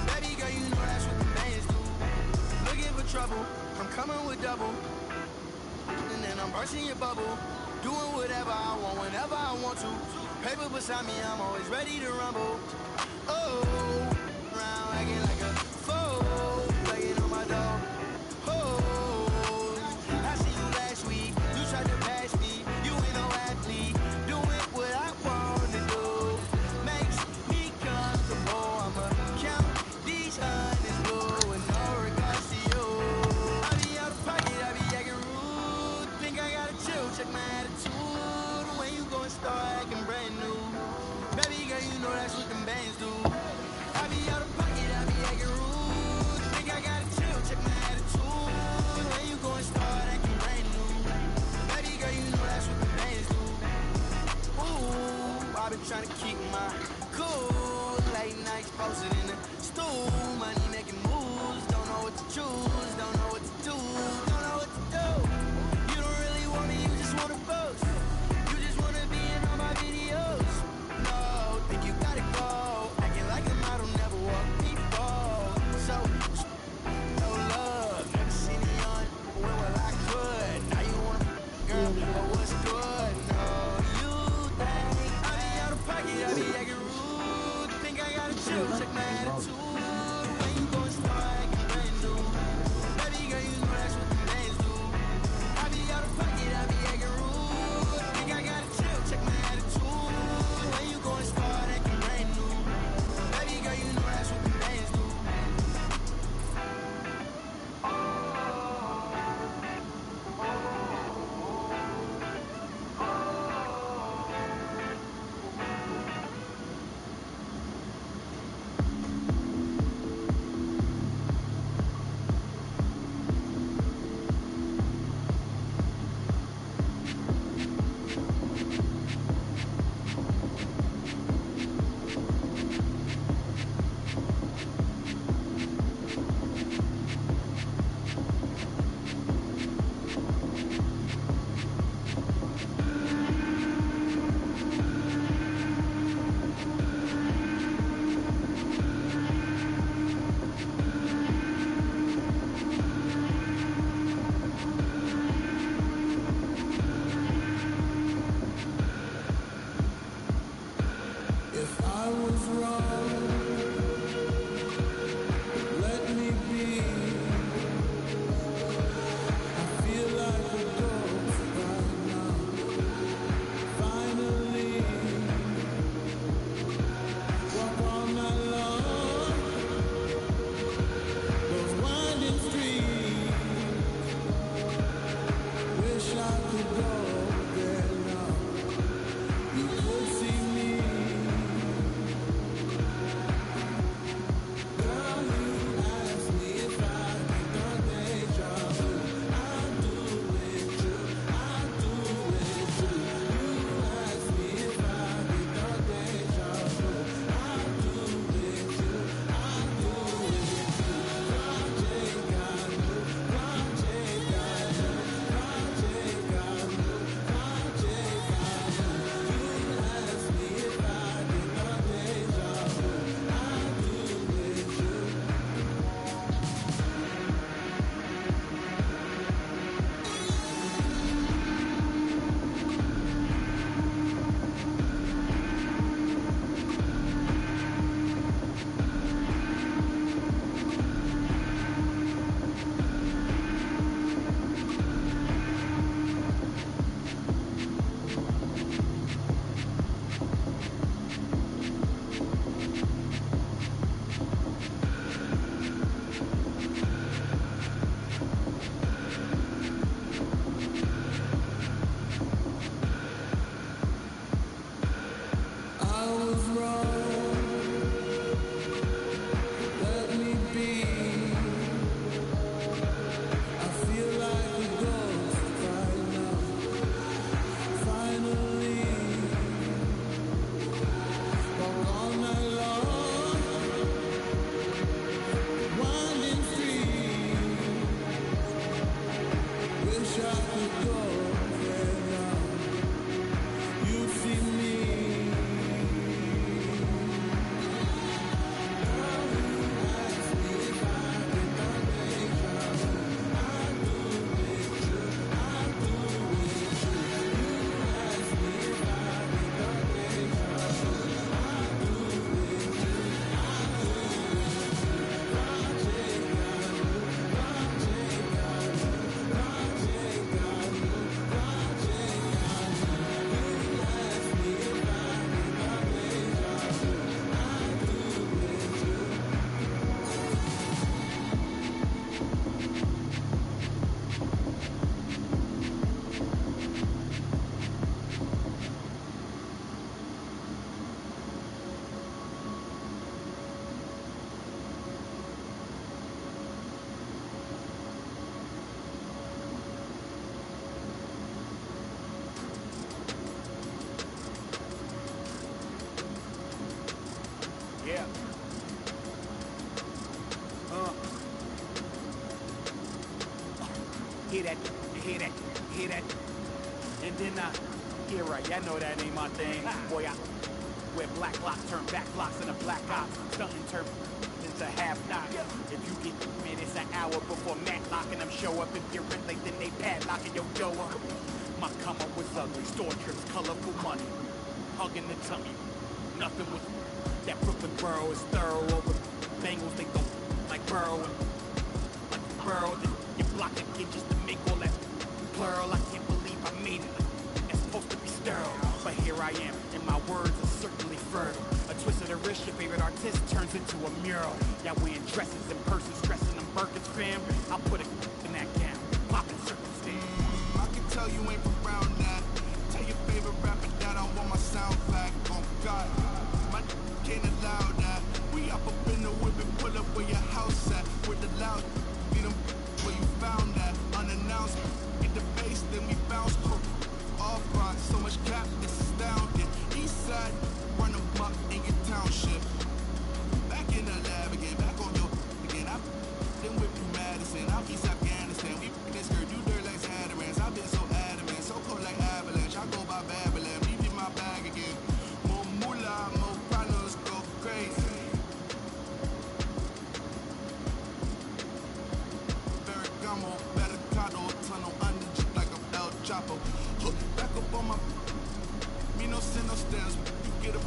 baby girl, you know that's what them bands do. Looking for trouble, I'm coming with double, and then I'm bursting your bubble. Doing whatever I want, whenever I want to. Paper beside me, I'm always ready to rumble. Oh. Acting like a fool, begging on my door. Oh, I see you last week. You tried to pass me. You ain't no athlete. Doing what I want to do makes me comfortable. I'ma count these hundreds blue with no regards to you. I be out of pocket, I be acting rude. Think I gotta chill, check my attitude. When you gon' start acting brand new, baby girl, you know that's what them bands. hear that, hear that. And then yeah, right, y'all know that ain't my thing. Boy, I wear black locks, turn back locks in a black ops, stunting turn into half knock. If you get man, it's an hour before Matlock and them show up. If you're in late, then they padlocking your door up. My come up was ugly, store trips, colorful money, hugging the tummy. Nothing was that Brooklyn borough is thorough over Bengals. They go like Burrow and like Burrow. Then you block again just to make all that plural. I can't believe I made it. It's supposed to be sterile, but here I am, and my words are certainly fertile. A twist of the wrist, your favorite artist turns into a mural. Y'all wearing dresses in person, stressing them Birkins, fam. I'll put it in that gown, popping circumstance. I can tell you ain't from around that. Tell your favorite rapper that I want my sound back. Oh God, my can't allow that. We up in the whip and pull up where your house at. With the loud, get them where you found that. Unannounced, get the bass, then we bounce. Off by so much cap, it's astounding. East side, run them up in your township. Back in the lab again, back on your again. I then whip you Madison, I'm East Afghanistan. We this girl, you dirt like Zatarans. I've been so adamant, so cold like avalanche. I go by Babylon, leave in my bag again. More moolah, more problems, go crazy. Ferragamo, Barricado, tunnel under just like a El Chapo. Hook back up on my me no sin no stairs. You get a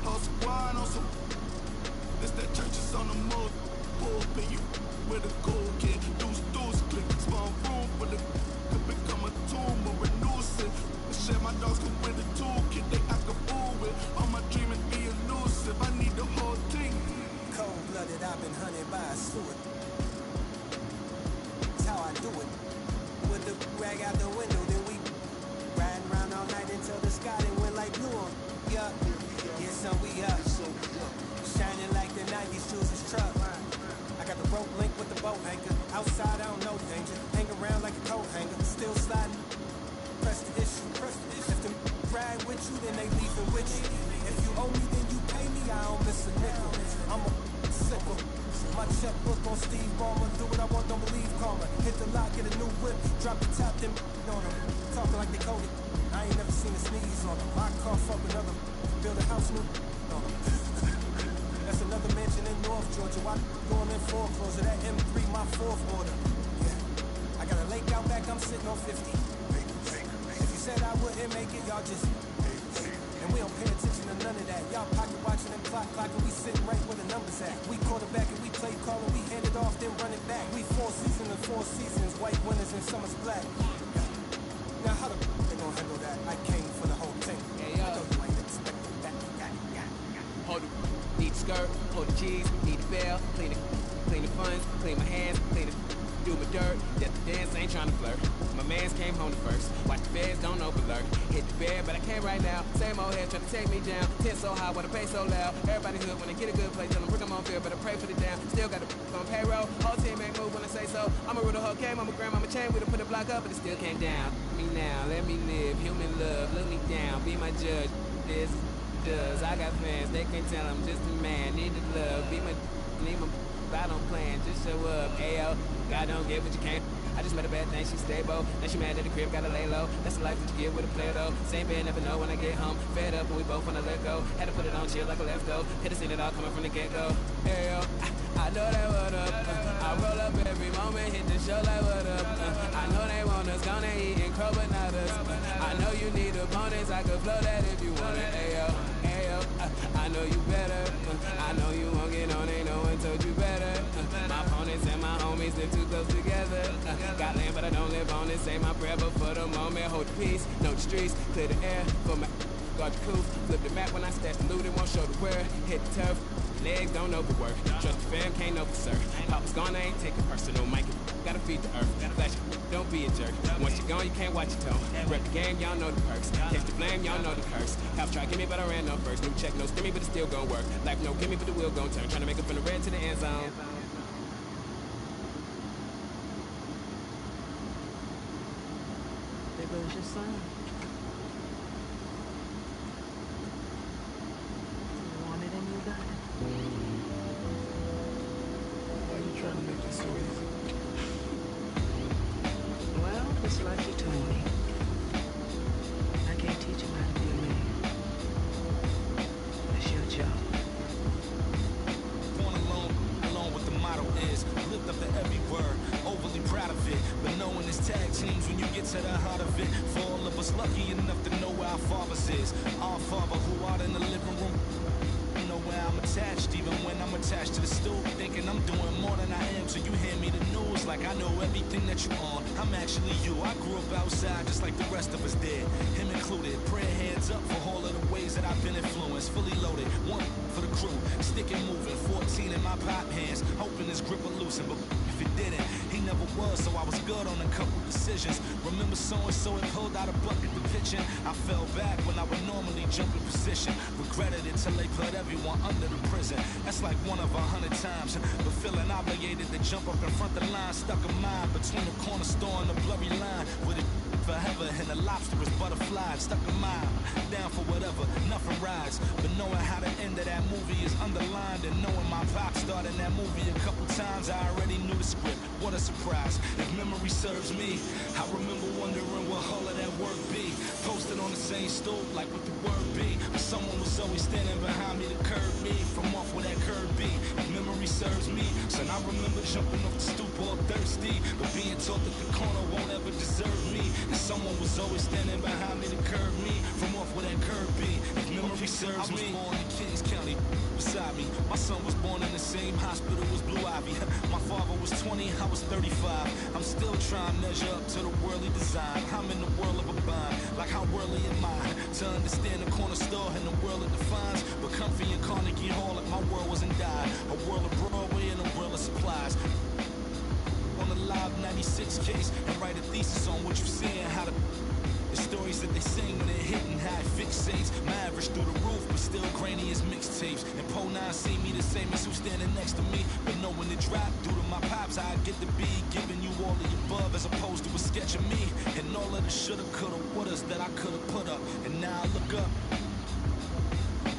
whole squad on some. This that churches on the mode. Pulpit you with a cool kid. Deuce, click, small room for the could become a tomb or a nuisance. Share my dogs come with a toolkit they I can fool with. All my dreaming be elusive. I need the whole thing. Cold-blooded, I've been hunted by a steward. That's how I do it. With the rag out the window, then we riding around all night until the sky then went like blue on. Yeah, yeah, son, we up. Shining like the 90s Chooses truck. I got the rope link with the boat anchor. Outside, I don't know danger. Hang around like a coat hanger. Still sliding. Press the issue. If them ride with you, then they leaving with you. If you owe me, then you pay me. I don't miss a nickel. I'm a sickle. My checkbook on Steve Ballmer. Do what I want, don't believe karma. Hit the lock, get a new whip. Drop the top, then on them. Talking like they coded. I ain't never seen a sneeze on them. My car fuck another. Build a house new on them. That's another mansion in North Georgia. Why going in foreclosure? That M3, my fourth order. Yeah. I got a lake out back, I'm sitting on 50. If you said I wouldn't make it, y'all just. And we don't pay attention to none of that. Y'all pocket watching and clocking, we sitting right where the numbers at. We quarterback and we play call and we hand it off, then run it back. We 4 seasons and 4 seasons, white winners and summer's black. Now how the they gonna handle that? I came for the whole thing. Hey, yo. I know you ain't expecting that. Hold the need the skirt, hold the cheese, need the bell, clean the funds, clean my hands, clean the do my dirt. That the dance ain't trying to flirt. My mans came home the first. Watch the feds, don't overlurk. Hit the bed, but I can't right now. Same old head trying to take me down. Tent so high, wanna pay so loud. Everybody hood when they get a good place. Tell them bring them on field, but I pray for the down. Still got the on payroll. Whole team ain't move when I say so. I'm a real whole game. I'm a grandmama chain. We done put the block up, but it still came down. Me now, let me live. Human love, look me down. Be my judge. This does. I got fans. They can't tell I'm just a man. Need the love. Be my, need my. I don't plan. Just show up. Ayo. God don't give what you can't. I just made a bad thing, she stable. Now she mad at the crib, gotta lay low. That's the life that you get with a player though. Same bed, never know when I get home. Fed up and we both wanna let go. Had to put it on chill like a left go. Could've seen it all coming from the get-go. Hey yo, I know that what up. I roll up every moment, hit the show like what up. I know they want us, gonna eat and crow but not us. I know you need opponents, I could flow that if you want it. Hey yo, I know you better. I know you won't get on, ain't no one told you better. My opponents and my homies, they're too close together. Got land, but I don't live on it. Say my prayer, but for the moment, hold the peace. Know the streets, clear the air for my guard the coupe. Flip the map when I stash the loot, it won't show the where. Hit the turf, legs don't overwork. Trust the fam, can't overserve. Papa's gone, I ain't taking personal. Mike, gotta feed the earth. Flash, don't be a jerk. Once you're gone, you can't watch your tone. Rep the game, y'all know the perks. Catch the blame, y'all know the curse. Half try, give me, but I ran no first. New check, no stimmy, but it's still gon' work. Life no gimme, but the wheel gon' turn. Trying to make it from the red to the end zone. There goes your son. You want it and you got it. Why are you trying to make it so easy? Just like you told me. I can't teach him how to be a man. That's your job. Born alone with the motto is lived up to every word, overly proud of it. But knowing it's tag teams when you get to the heart of it. For all of us lucky enough to know where our fathers is. Our father who out in the living room. Know where I'm attached, even when I'm attached to the stool. Thinking I'm doing more than I am, so you hand me the news like I know everything that you on. I'm actually you. I grew up outside just like the rest of us did, him included. Prayer hands up for all of the ways that I've been influenced. Fully loaded, one for the crew, stick and moving. 14 in my pop hands, hoping his grip will loosen, but if it didn't, he never was, so I was good on a couple decisions. Remember so-and-so had pulled out a bucket to pitching. I fell back when I would normally jump in position. Regretted it till they put everyone under the prison. That's like 1 of 100 times. But feeling obligated to jump up in front the line, stuck a mind between the corner store and the blurry line. With it forever and the lobster is butterflies. Stuck a mind, down for whatever, nothing rides. But knowing how the end of that movie is underlined, and knowing my pop starred in that movie a couple times, I already knew the script. What a surprise. If memory serves me, I remember wondering what all of that work be. Posted on the same stool, like what the word be. But someone was always standing behind me to curb me from off where that curb be. If memory serves me, son, I remember jumping off the stoop all thirsty, but being told that the corner won't ever deserve me. And someone was always standing behind me to curb me from off where that curb be. If memory serves me, I was born in Kings County, beside me. My son was born in the same hospital as Blue Ivy. My father was 20, I was 35. I'm still trying to measure up to the worldly design. I'm in the world of a bind, like how worldly am I? To understand the corner store and the world it defines. But comfy in Carnegie Hall, like my world wasn't died. A world of Broadway and a world of supplies. On the live 96 case and write a thesis on what you're seeing, how to the stories that they sing when they're hitting high fixates. My average through the roof, but still grainy as mixtapes. And Po 9 see me the same as who's standing next to me. But knowing the drop due to my pops, I get to be giving you all of the above as opposed to a sketch of me. And all of the shoulda, coulda, wouldas that I coulda put up. And now I look up.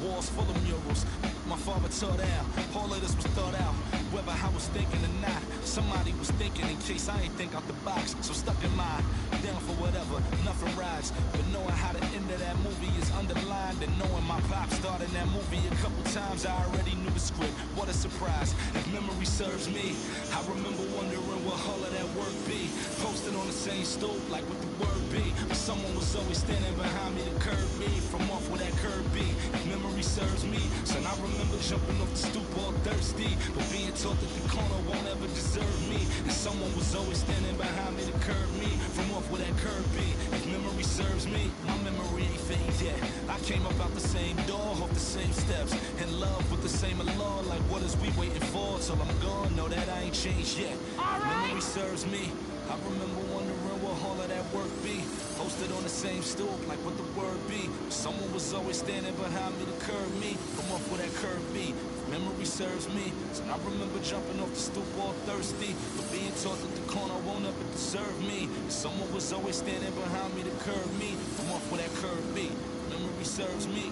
Walls full of murals, my father tore down. All of this was thought out, whether I was thinking or not. Somebody was thinking in case I ain't think out the box. So stuck in mind, down for whatever, nothing rides. But knowing how the end of that movie is underlined, and knowing my pop starred in that movie a couple times, I already knew the script. What a surprise. If memory serves me, I remember wondering what all of that work be. Posted on the same stool, like what the word be. But someone was always standing behind me to curb me from off where that curb be. If memory serves me, son, I remember jumping off the stoop all thirsty, but being told that the corner won't ever deserve me. And someone was always standing behind me to curb me from off where that curb be. If memory serves me, my memory ain't fade yet. I came up out the same door, off the same steps, in love with the same law. Like what is we waiting for till I'm gone? Know that I ain't changed yet. If memory serves me, I remember wondering what all of that work be. Posted on the same stoop, like what the word be. Someone was always standing behind me to curb me from off where that curb be. If memory serves me, so I remember jumping off the stoop all thirsty, but being taught that the corner won't ever deserve me. Someone was always standing behind me to curb me from off where that curb be. If memory serves me.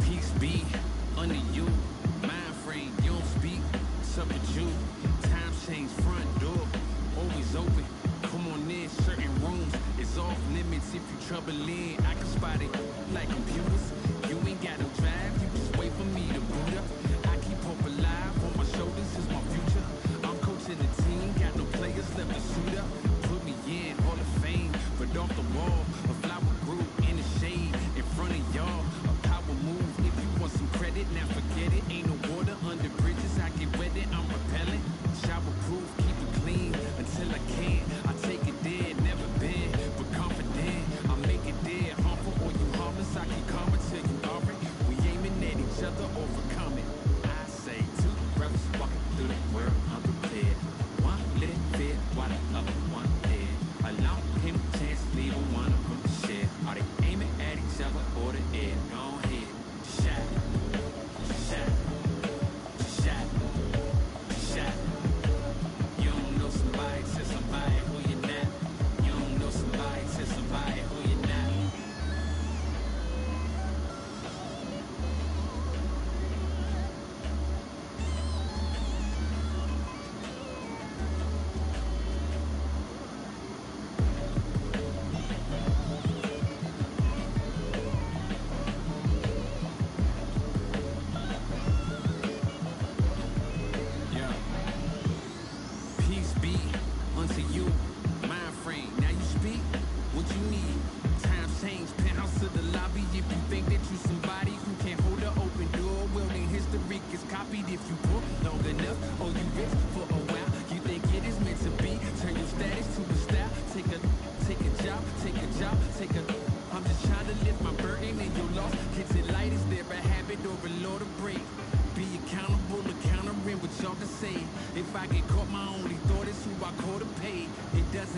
Peace be under you, mind frame, you don't speak.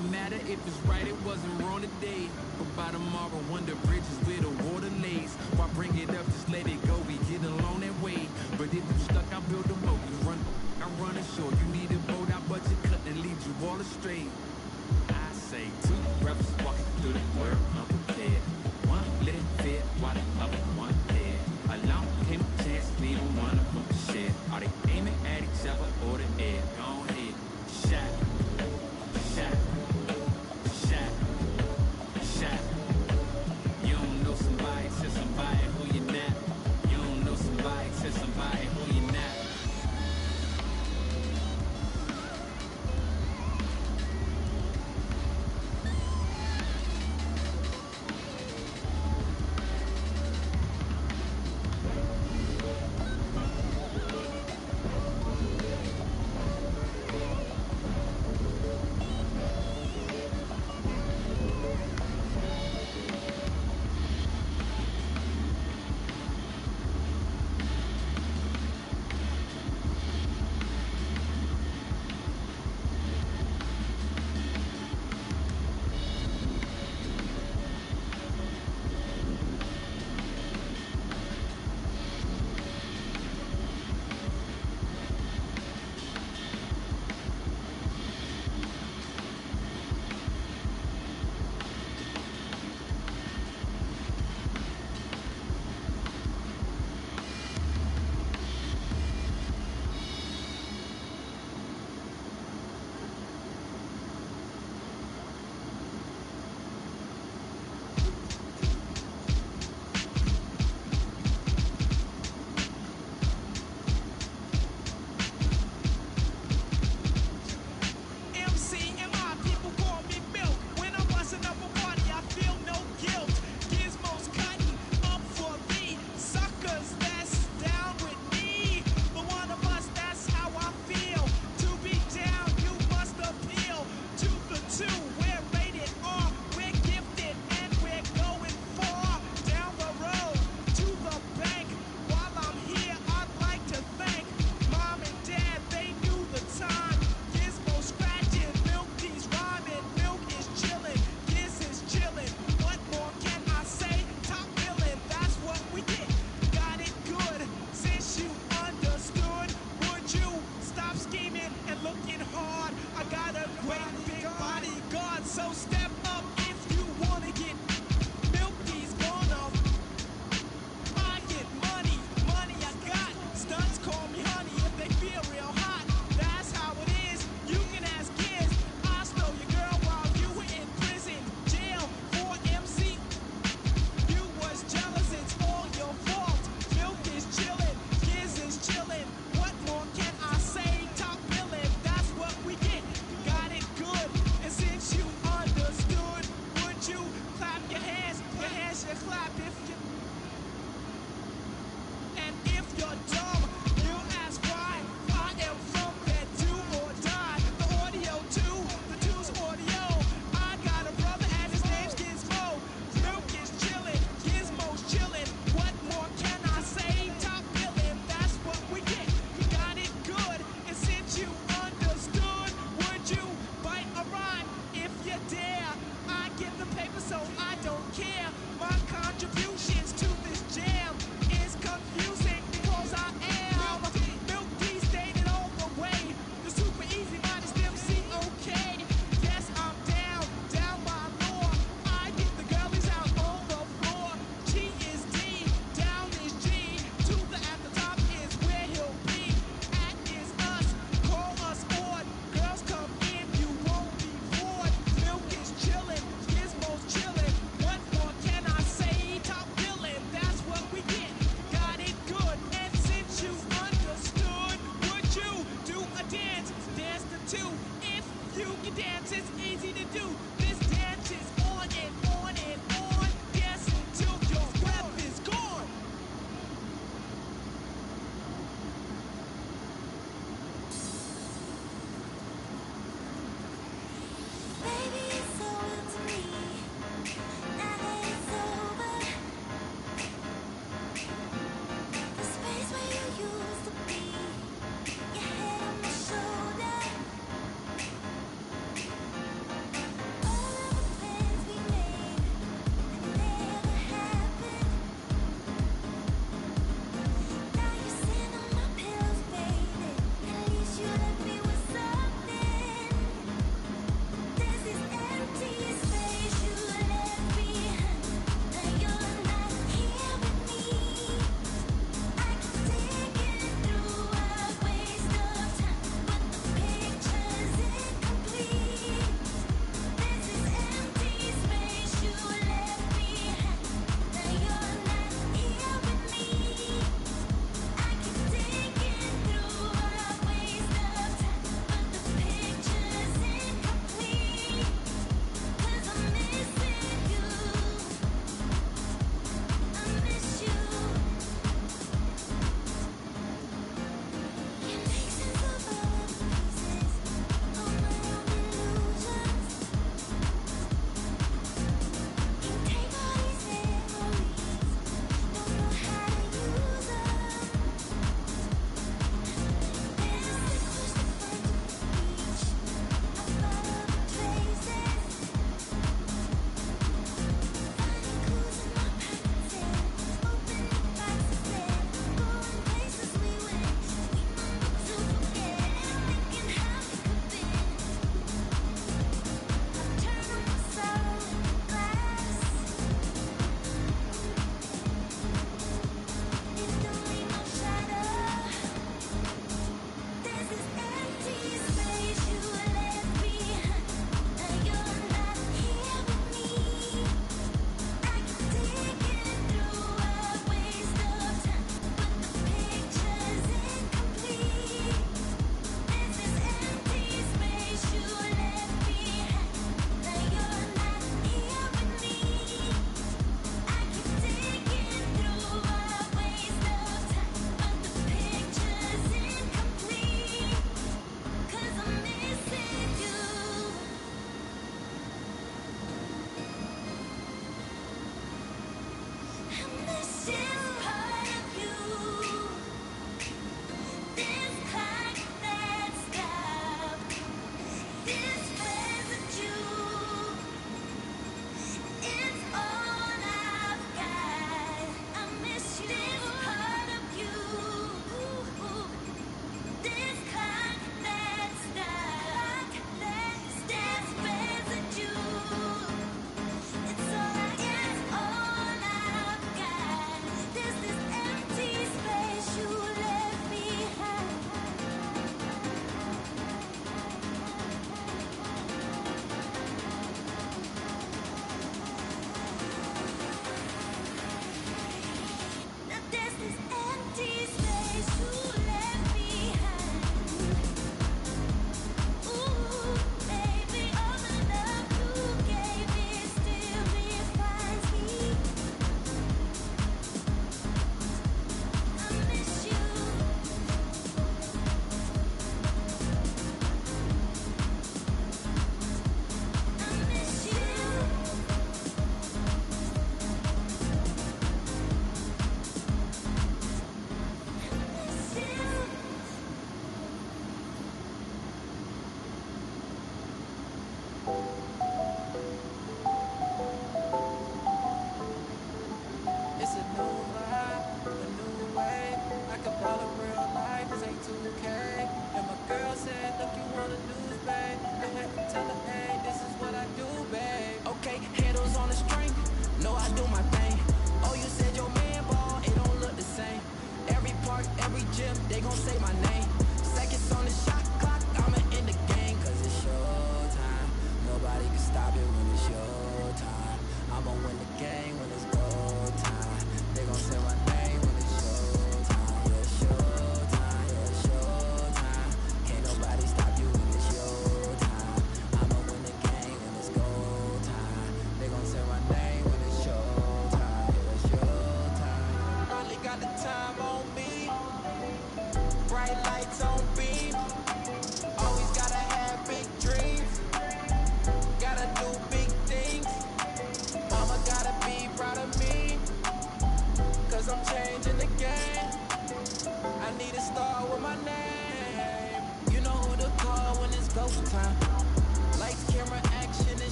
Doesn't matter if it's right, it wasn't wrong today. But by tomorrow, wonder bridges where the water lays. Why bring it up, just let it go, we get along that way. But if you stuck, I build a boat, you run, I'm running short. You need a boat, I budget cut and lead you all astray. I say two brothers walking through the world unprepared. One let it fit while the other one dead. Along came a chance, neither one of them share. Are they aiming at each other or the air? Go ahead, shot, shot, shot, shot. You don't know somebody, tell somebody who you're not. You don't know somebody, tell somebody who you're not.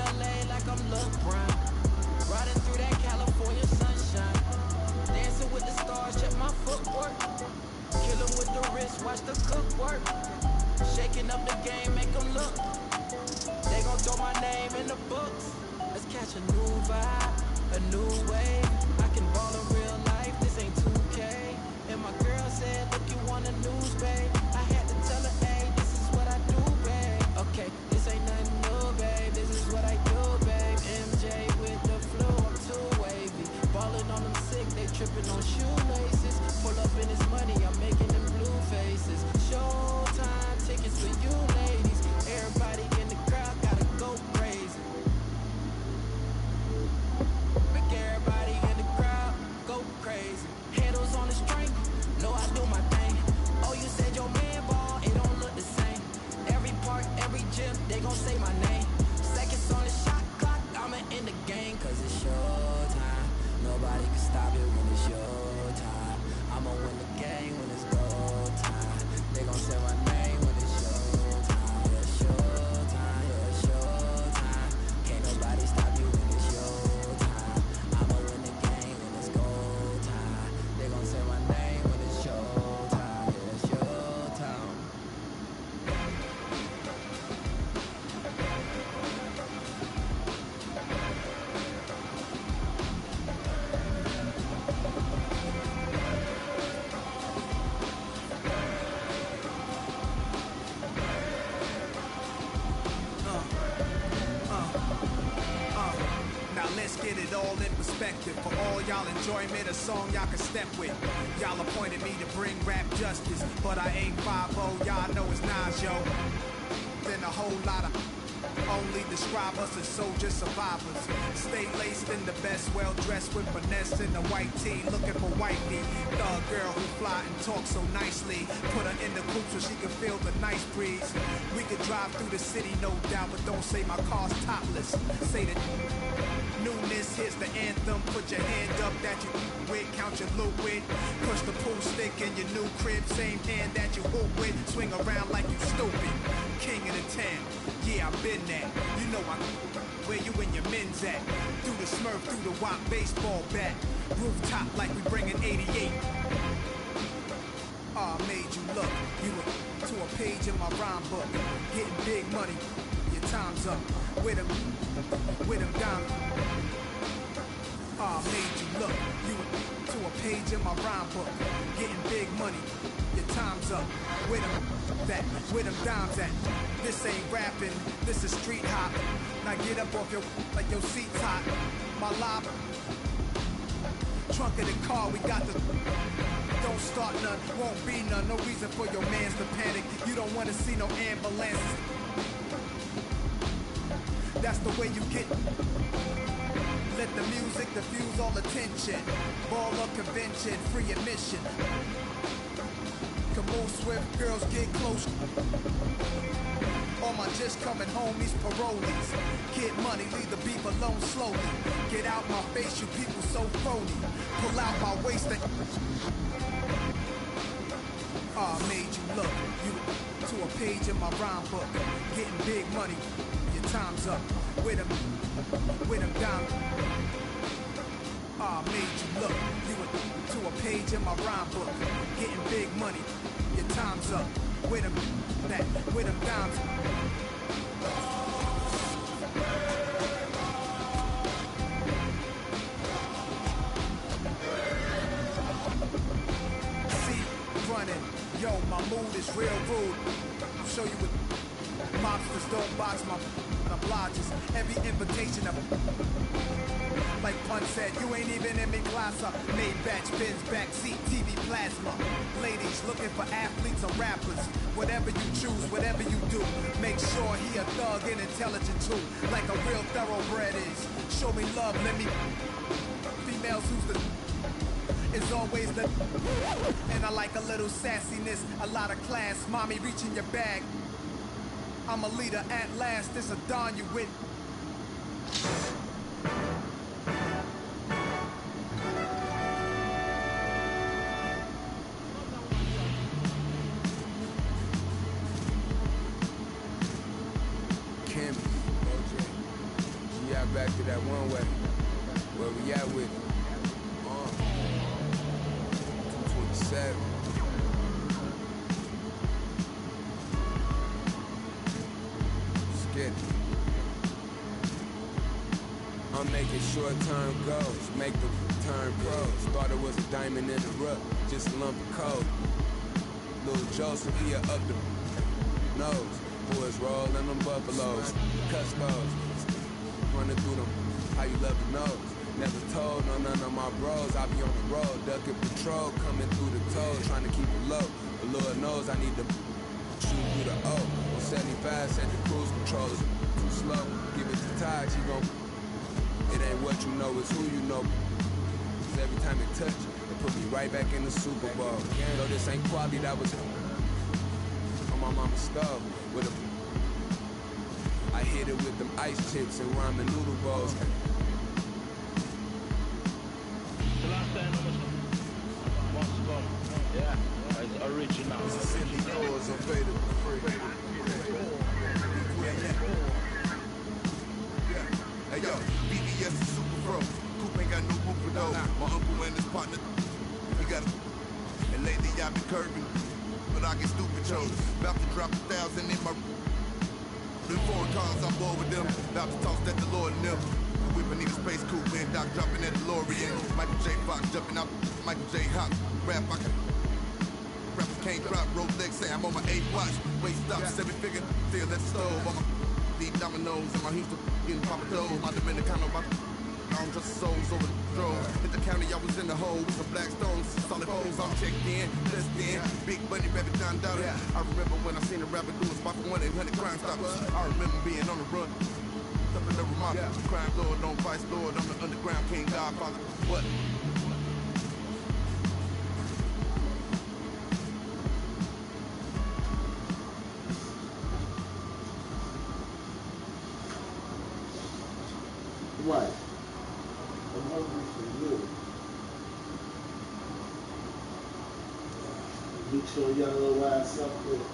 LA like I'm LeBron. Riding through that California sunshine. Dancing with the stars, check my footwork. Kill 'em with the wrist, watch the cook work. Shaking up the game, make 'em look. They gon' throw my name in the books. Let's catch a new vibe, a new wave. I can ball in real life, this ain't 2K. And my girl said, look, you want a news, babe. I had to tell her, hey, this is what I do, babe. Okay, this ain't nothing new, babe. This is what I do, babe. MJ with the flu, I'm too wavy. Ballin' on them sick, they trippin' on shoelaces. Pull up in this money, I'm making them blue faces. Showtime tickets for you ladies. Everybody in the crowd gotta go crazy. Make everybody in the crowd go crazy. Handles on the string, know I do my thing. Oh, you said your man ball, it don't look the same. Every park, every gym, they gon' say my name. Seconds on the shot clock, I'ma in the game. Cause it's showtime, nobody can stop it when it's your time. I'ma win the game when it's go time. They gon' say my name when it's showtime. Yeah, showtime, yeah, showtime. Can't nobody stop you when it's your time. I'ma win the game when it's go time. They gon' say my name when it's showtime. Yeah, showtime. Now let's get it all in perspective. For all y'all enjoyment, a song y'all can step with. Y'all appointed me to bring rap justice, but I ain't 5-0, y'all know it's Nas, yo. Then a whole lot of only describe us as soldier survivors. Stay laced in the best, well dressed with finesse in the white tee, looking for wifey. Thug girl who fly and talk so nicely. Put her in the coupe so she can feel the nice breeze. We could drive through the city, no doubt, but don't say my car's topless. Say that newness hits the anthem. Put your hand up that you with, count your loot with. Push the pool stick in your new crib, same hand that you hoop with. Swing around like you stupid. King of the town, yeah, I've been that. You know where you and your men's at. Through the Smurf, through the WAP baseball bat. Rooftop like we bringing 88. Made you look. You were to a page in my rhyme book. Getting big money, your time's up. With them diamonds. Made you look. You were to a page in my rhyme book. Getting big money, your time's up. With them dimes at. This ain't rapping, this is street hop. Now get up off your, like your seat's hot. My lob, trunk of the car, we got the, don't start none, won't be none. No reason for your mans to panic. You don't wanna see no ambulances. That's the way you get. Let the music diffuse all attention. Ball up convention, free admission. Can move swift, girls get close. All my just coming homies, parolees. Get money, leave the beef alone slowly. Get out my face, you people so phony. Pull out my waist and made you look. You to a page in my rhyme book. Getting big money, your time's up. With them diamonds. Made you look. You to a page in my rhyme book. Getting big money, your time's up. With them diamonds. See, running. Yo, my mood is real rude. I'll show you what mobsters don't box my obliges. Every invitation of like Pun said, you ain't even in me class up. Made batch bins, backseat, TV plasma. Ladies looking for athletes or rappers. Whatever you choose, whatever you do, make sure he a thug and intelligent too. Like a real thoroughbred is. Show me love, let me. Females who's the. Is always the. And I like a little sassiness, a lot of class. Mommy reaching your bag. I'm a leader at last, this a dawn you with. back to that one way. Where we at with it? 227. Skid. I'm making short-term goals, make the turn pros. Thought it was a diamond in the rough, just a lump of coal. Little Joseph, he up the nose. Boys rolling them buffaloes, custos, running through them, how you love the nose. Never told no none of my bros, I be on the road, ducking patrol, coming through the toes, trying to keep it low. The Lord knows I need to shoot through the O. On 75, set the cruise controllers too slow. Give it to Taj, he gon' it ain't what you know, it's who you know. Cause every time it touch, it put me right back in the Super Bowl. Though this ain't quality, that was on my mama's stove. With a, I hit it with them ice chips and ramen noodle bowls. The last time must come. Yeah, it's original. It's a silly yours, available free. Hey yo, BBS is super pro. Coop ain't got no roof for those. My uncle and his partner, we got a. And lately I've been curving, but I get stupid chose. About to drop 1,000 in my. Them foreign cars, I'm bored with them. About to toss that DeLorean in them. We need a space coupe, man. Doc dropping that DeLorean. Michael J. Fox jumping out. Michael J. Hop. Rap, I can. Rapper can't drop. Rolex, say I'm on my 8 watch. Waist stop, 7 figure. Still at the stove. On my deep dominoes in my Houston. Getting Papa Doe. My Dominicano. I don't trust the souls over the drove. Hit the county, I was in the hole with some black stones, solid foes. I'm checked in, blessed in. Big Bunny, Rabbit, John Dollar. I remember when I seen a rapper do a spot for 1-800 Crime Stoppers. I remember being on the run. Up in the Ramada. Crime Lord, don't vice Lord. I'm the underground king, Godfather. What? Right. I'm hungry for you. Get your yellow ass up there.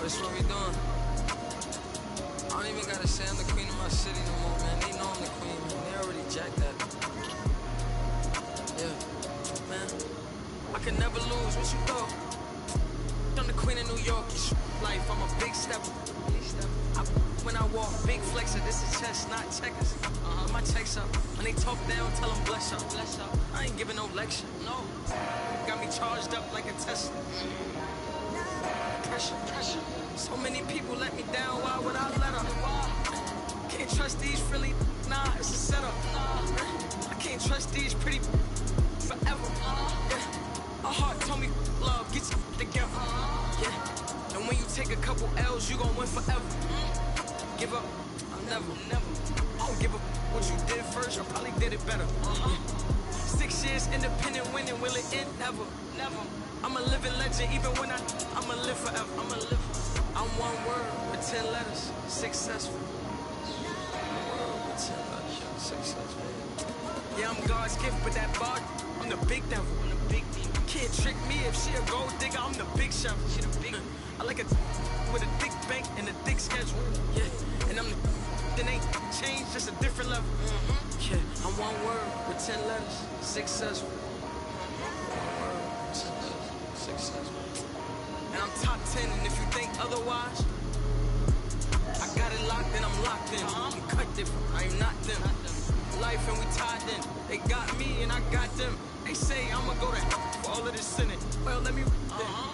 That's what we doing. I don't even gotta say I'm the queen of my city no more, man. They know I'm the queen, man. They already jacked that. Yeah, man. I can never lose. What you thought? I'm the queen of New York. It's life. I'm a big stepper. When I walk, big flexer. This is chess, not checkers. My checks up. When they talk down, tell them bless up. I ain't giving no lecture. No. Got me charged up like a Tesla. Pressure. So many people let me down. Why would I let them? Can't trust these really. Nah, it's a setup. I can't trust these pretty forever. Yeah. My heart told me love, get you together. Yeah. And when you take a couple L's, you gon' win forever. Give up, I'll never. I don't give up what you did first, I probably did it better. 6 years independent winning, will it end? Never. I'm a living legend, even when I'ma live forever. I'm one word with 10 letters, successful. Successful. Yeah, I'm God's gift, but that bar, I'm the big devil. Can't trick me if she a gold digger, I'm the big chef. I like a with a thick bank and a thick schedule. Yeah, and I'm the that ain't changed, just a different level. Yeah, I'm one word with 10 letters, successful. Successful. And I'm top 10, and if you think otherwise, I got it locked and I'm locked in. I'm cut different, I am not them. Life and we tied in. They got me and I got them. They say I'ma go to for all of this sinning. Well, let me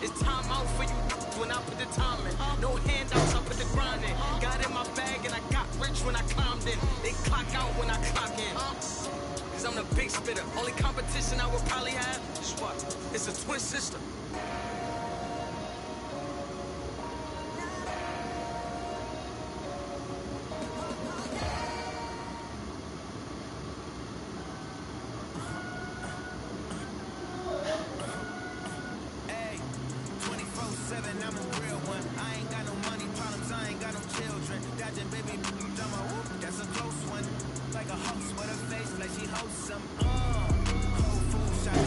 it's time out for you when I put the time in. No handouts, I put the grind in. Got in my bag and I got rich when I climbed in. They clock out when I clock in. Cause I'm the big spitter. Only competition I would probably have is what? It's a twin sister. I'm a real one. I ain't got no money problems, I ain't got no children. Dodging baby, drama, whoop, that's a close one. Like a host with a face, like she hosts some. Whole food shop.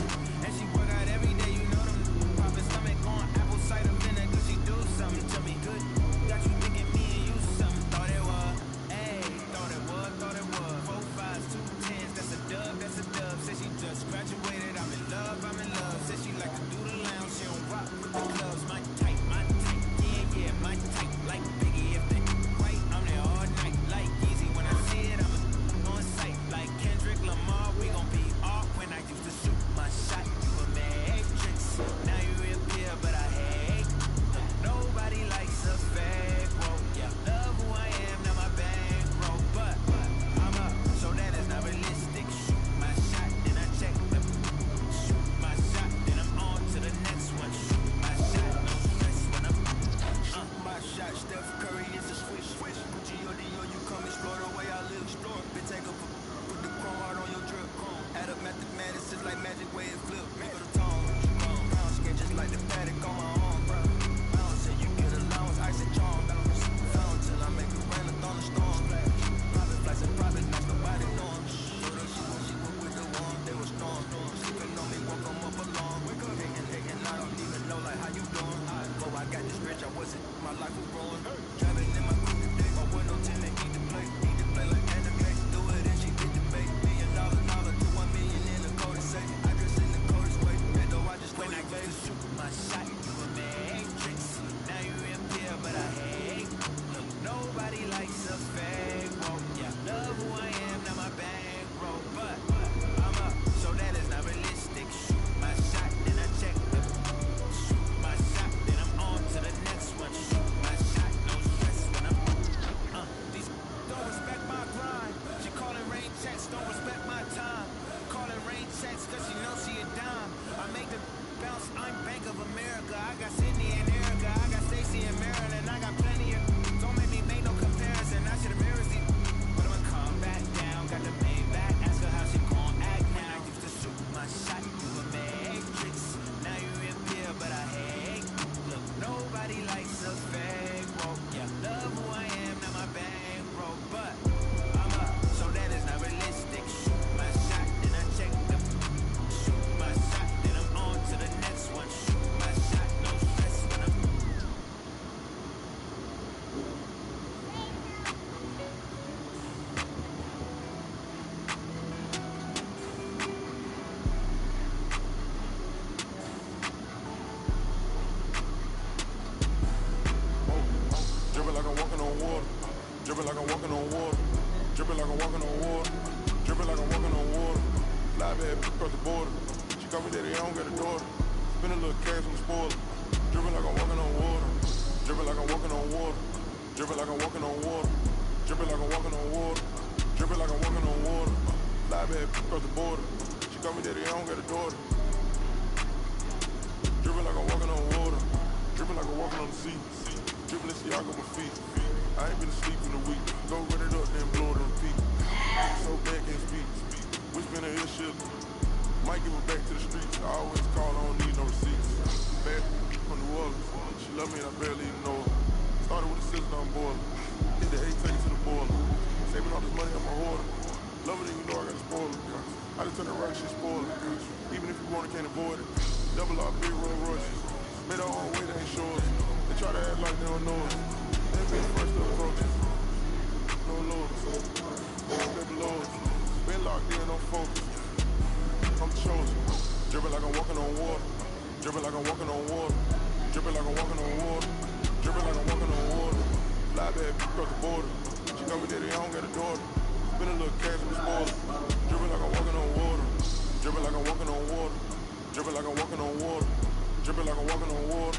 And she work out every day, you know them. Poppin' stomach on apple cider vinegar, she do something to me good. Got you thinking me and you something. Thought it was, thought it was. 4 5s, 2 10s, that's a dub. Said she just graduated, I'm in love. Said she like to do the lounge, she don't rock with the clubs. My type, yeah, my type. Like Biggie, if they right, I'm there all night. Like Easy, when I see it, I'm on sight. Like Kendrick Lamar, we gon' be off. When I used to shoot my shot, you a matrix. Now you reappear, but I hate. Nobody likes a fake, whoa. Yeah, love who I am, now my bankroll. But I'm up, so that is not realistic. Shoot my shot, then I check the shoot my shot, then I'm on to the next one. Shoot my shot, no stress when I'm my shot. Steph Curry is a switch. G.O.D.O. you come explore the way I live. Bitch, take up, put the chrome heart on your drip. Add up mathematics, it's like magic way it flip. Make the tone, brown skin just like the paddock on my arm, bro. Bounce say you get allowance, ice and charm. Found till I make it rain, a thunderstorm. Private flights and private nights, nobody know 'em. She went with the one, they were storm. Sleeping on me, woke 'em up along. Hating, I don't even know like how you doing. I got this rich, I wasn't, my life was ruined. Driving in my coupe today, my window tinted, eat the play like anime. Do it and she did the bait. $1 million to 1 million in the coldest safe. I dress in the coldest way, and though I just when I used to shoot my shot, you a matrix. Now you reappear, but I hate. Look, nobody likes a fake, whoa. Yeah, love who I am, now my bankroll. But I'm up, so that is not realistic. Shoot my shot, then I check the shoot my shot, then I'm on to the next one. Shoot my shot, no Dripping like I'm walking on water. Dripping like I'm walking on water. Dripping like I'm walking on water. Fly bad across the border. She call me daddy, I don't got a daughter. Spend a little cash on the spoiler. Dripping like I'm walking on water. Dripping like I'm walking on water. Dripping like I'm walking on water. Dripping like I'm walking on water. Dripping like I'm walking on water. Fly bad across the border. She call me daddy, I don't got a daughter. Dripping like I'm walking on water. Dripping like I'm walking on the sea. Dripping this y'all on my feet. I ain't been asleep in a week. Go run it up, then blow it on repeat. So bad, can't speak. We spin a hill shit. Might give it back to the streets. I always call, I don't need no receipts. Bad from New Orleans. She love me and I barely even know her. Started with a sister on boiler. Hit the 8, take it to the boiler. Saving all this money, I'm a hoarder. Love it and you know I got a spoiler. I just turn around, shit spoiler. Even if you want it, can't avoid it. Double up, big Rolls Royces. Made our own way, they ain't sure. They try to act like they don't know us. They be the first to approach us. No lords. Baby lords. Been locked in on focus. I'm chosen. Dripping like I'm walking on water. Dripping like I'm walking on water. Dripping like I'm walking on water. Dripping like I'm walking on water. Fly bad across the border. She call me daddy, I don't got a daughter. Spend a little cash on the spoiler. Dripping like I'm walking on water. Dripping like I'm walking on water. Dripping like I'm walking on water. Dripping like I'm walking on water.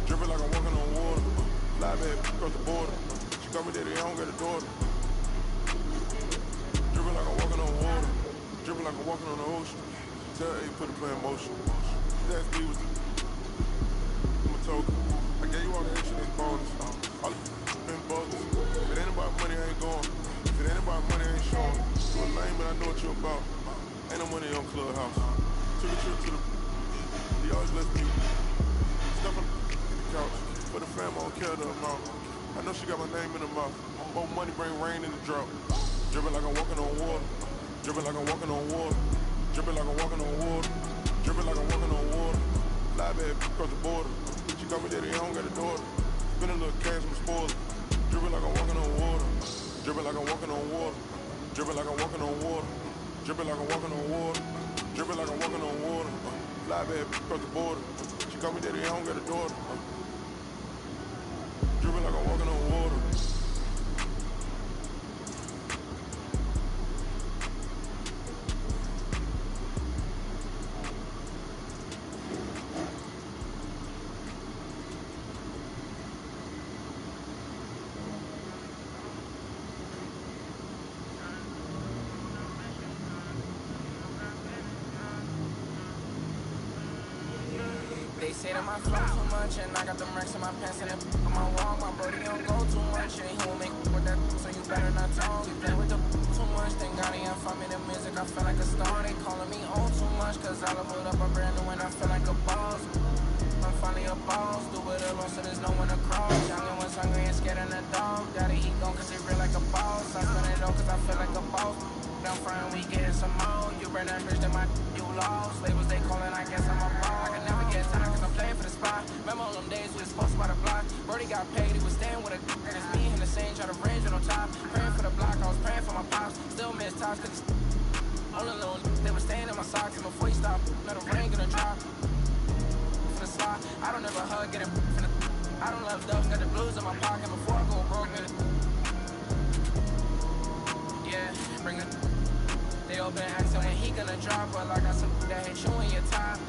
Dripping like I'm walking on water. Fly bad across the border. She call me daddy, I don't got a daughter. Dripping like I'm walking on water. Dripping like I'm walking on the ocean. Tell A put the plan in motion. That D was I'm a token. I gave you all the extra that's bonus. All the been bogus. If it ain't about money, I ain't going. If it ain't about money, I ain't showing. You a lame, but I know what you about. Ain't no money on Clubhouse. Took a trip to the he always left me stuff on the couch. For the fam, I don't care the amount. I know she got my name in her mouth. More money bring rain in the drought. Dripping like I'm walking on water. Dripping like I'm walking on water. Dripping like I'm walking on water. Dripping like I'm walking on water. Fly bad across the border. She call me daddy, I don't got a daughter. Spend a little cash on the spoiler. Dripping like I'm walking on water. Dripping like I'm walking on water. Dripping like I'm walking on water. Dripping like I'm walking on water. Dripping like I'm walking on water. Fly bad across the border. She call me daddy, I don't got a daughter. Dripping like I'm walking on water. They say that my flow too much and I got them racks in my pants and on my wall. My brody don't go too much and he won't make with that, so you better not talk. You play with the too much, thank God he ain't find me the music. I feel like a star. They calling me on too much cause I leveled up a brand new and I feel like a boss. I'm finally a boss, do it alone so there's no one to cross. Youngin' was hungry and scared of the dog. Gotta eat gon' cause he real like a boss. I spend it all cause I feel like a boss. I'm frying, we getting some more. You burn that bridge, then you lost. Labels they calling, I guess I'm a ball. I can never get time cause I'm playing for the spot. Remember all them days we was supposed to buy the block. Brody got paid, he was staying with a it's me and the same, try to range on top. Praying for the block, I was praying for my pops. Still miss tops cause it's all alone. They were staying in my socks and before he stopped, let the rain gonna drop. For the slot, I don't ever hug, get it from the I don't love dubs, got the blues in my pocket before I go broke, man. Yeah, bring it. They all been asking when he gonna drop, but I got some that hit you in your top.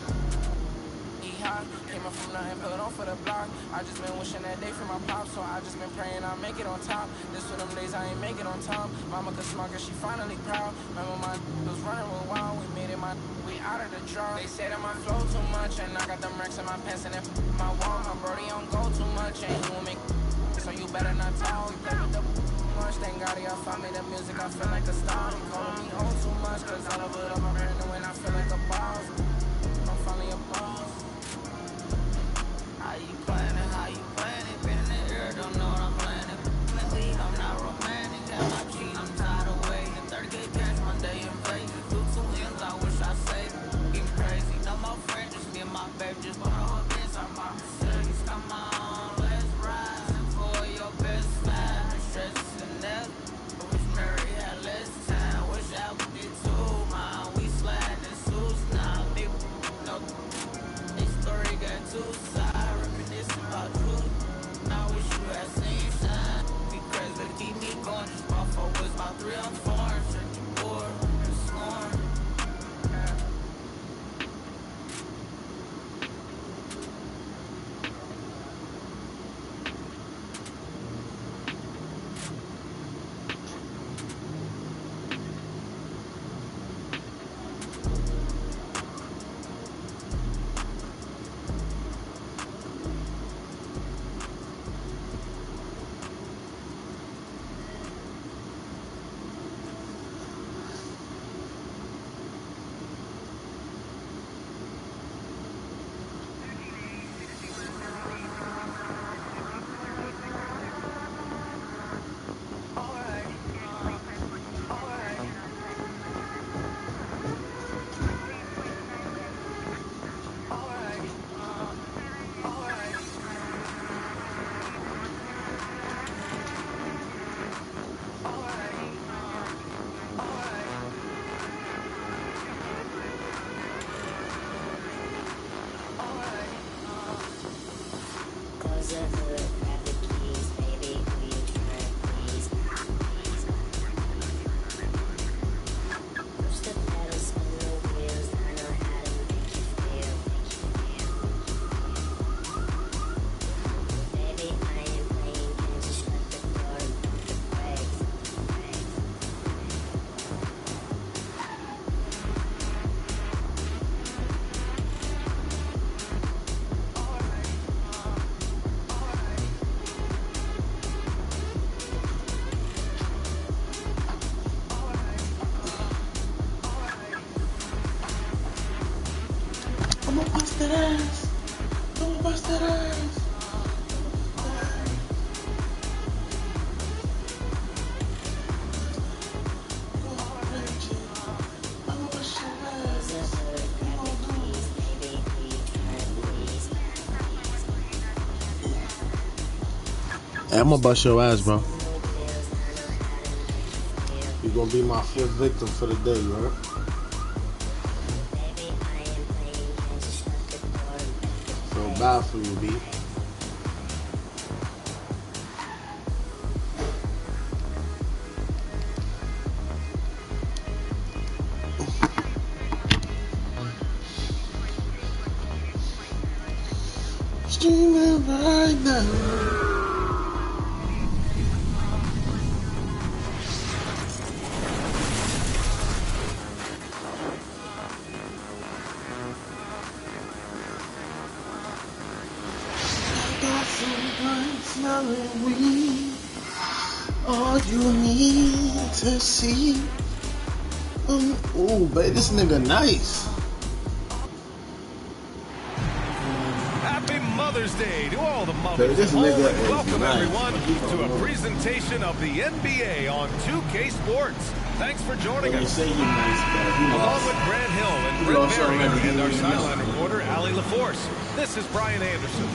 Hot, came up from nothing, put on for the block. I just been wishing that day for my pops, so I just been praying I'll make it on top. This one them days I ain't make it on time. Mama could smug her, she finally proud. Remember my was running real wild, we made it we out of the draw. They say that my flow too much, and I got them racks in my pants and my wall. My brody don't go too much, and he won't make so you better not talk. You play with the much, thank God y'all found me the music, I feel like a star. They calling me on too much, cause I love it up my brand new and I feel like a boss. I'm finally a boss. How you planning? How you planning? Been in the air, don't know what I'm planning. I'm not romantic, got my cheat, I'm tired of waiting. 30K cash one day in Vegas. Do 2 M's, I wish I saved it. Getting crazy, no more friends, just me and my baby. Just bought a whole bitch, I'm my Mercedes. Come on, let's ride for your best man. Stretches and never. I wish Mary had less time. Wish I would get too, man. We sliding in suit. 3 or 4, check the board, it's on. I'ma bust that ass. I'ma bust that ass. Hey, I'm gonna bust your ass, bro. You're gonna be my 5th victim for the day, right? Feel bad for you, B. Streaming right now. Smelling weed, all you need to see. Oh, babe, this nigga nice. Happy Mother's Day to all the mothers. Babe, this nigga is welcome nice. everyone to a presentation of the NBA on 2K Sports. Thanks for joining us. Say he nice, he along with Grant Hill and Brent Berry and our sideline reporter, Allie LaForce. This is Brian Anderson.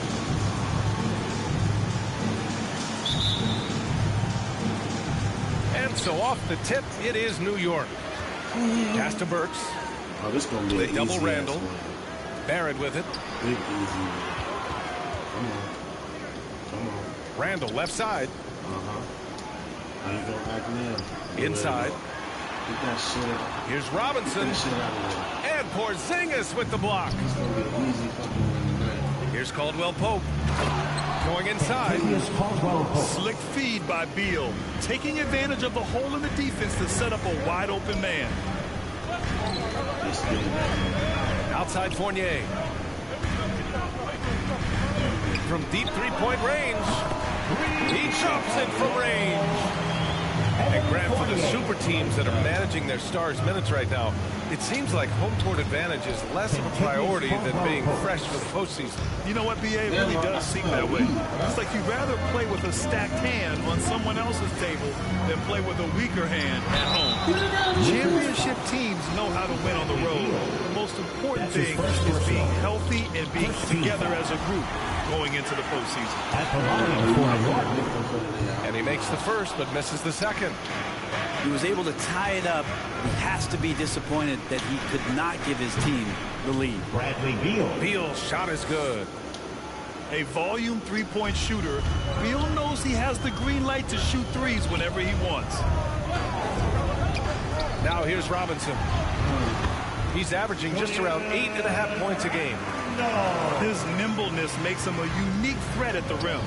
And so off the tip, it is New York. Pass to Burks. Oh, this gonna be a double Randall. Barrett with it. Big easy. Come on. Come on. Randall left side. How you gonna act now? Inside. Get that shit out. Here's Robinson. Get that shit out of there. And Porzingis with the block. It's gonna be an easy fucking win tonight. Here's Caldwell Pope. Going inside. Slick feed by Beal, taking advantage of the hole in the defense to set up a wide open man. Outside Fournier. From deep three-point range. He drops it from range. And Grant, for the super teams that are managing their stars' minutes right now, it seems like home court advantage is less of a priority than being fresh for the postseason. You know what, BA? It really does seem that way. It's like you'd rather play with a stacked hand on someone else's table than play with a weaker hand at home. Championship teams know how to win on the road. The most important thing is being healthy and being together as a group going into the postseason. And he makes the first, but misses the second. He was able to tie it up. He has to be disappointed that he could not give his team the lead. Bradley Beal. Beal's shot is good. A volume three-point shooter, Beal knows he has the green light to shoot threes whenever he wants. Now here's Robinson. He's averaging just around 8.5 points a game. His nimbleness makes him a unique threat at the rim.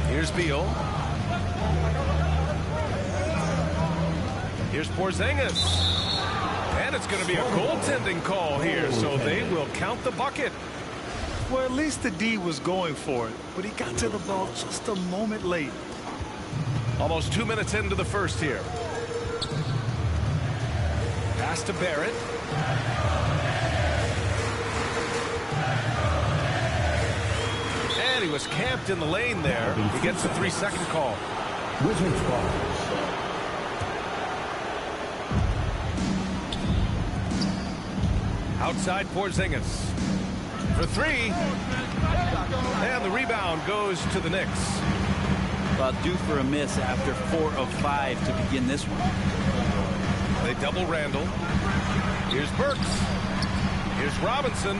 Here's Beal. Here's Porzingis. And it's going to be a goaltending call here, so they will count the bucket. Well, at least the D was going for it, but he got to the ball just a moment late. Almost 2 minutes into the first here. Pass to Barrett. And he was camped in the lane there. He gets a 3-second call. Wizards ball. Outside Porzingis for 3. And the rebound goes to the Knicks. Well, due for a miss after 4 of 5 to begin this one. They double Randall. Here's Burks. Here's Robinson.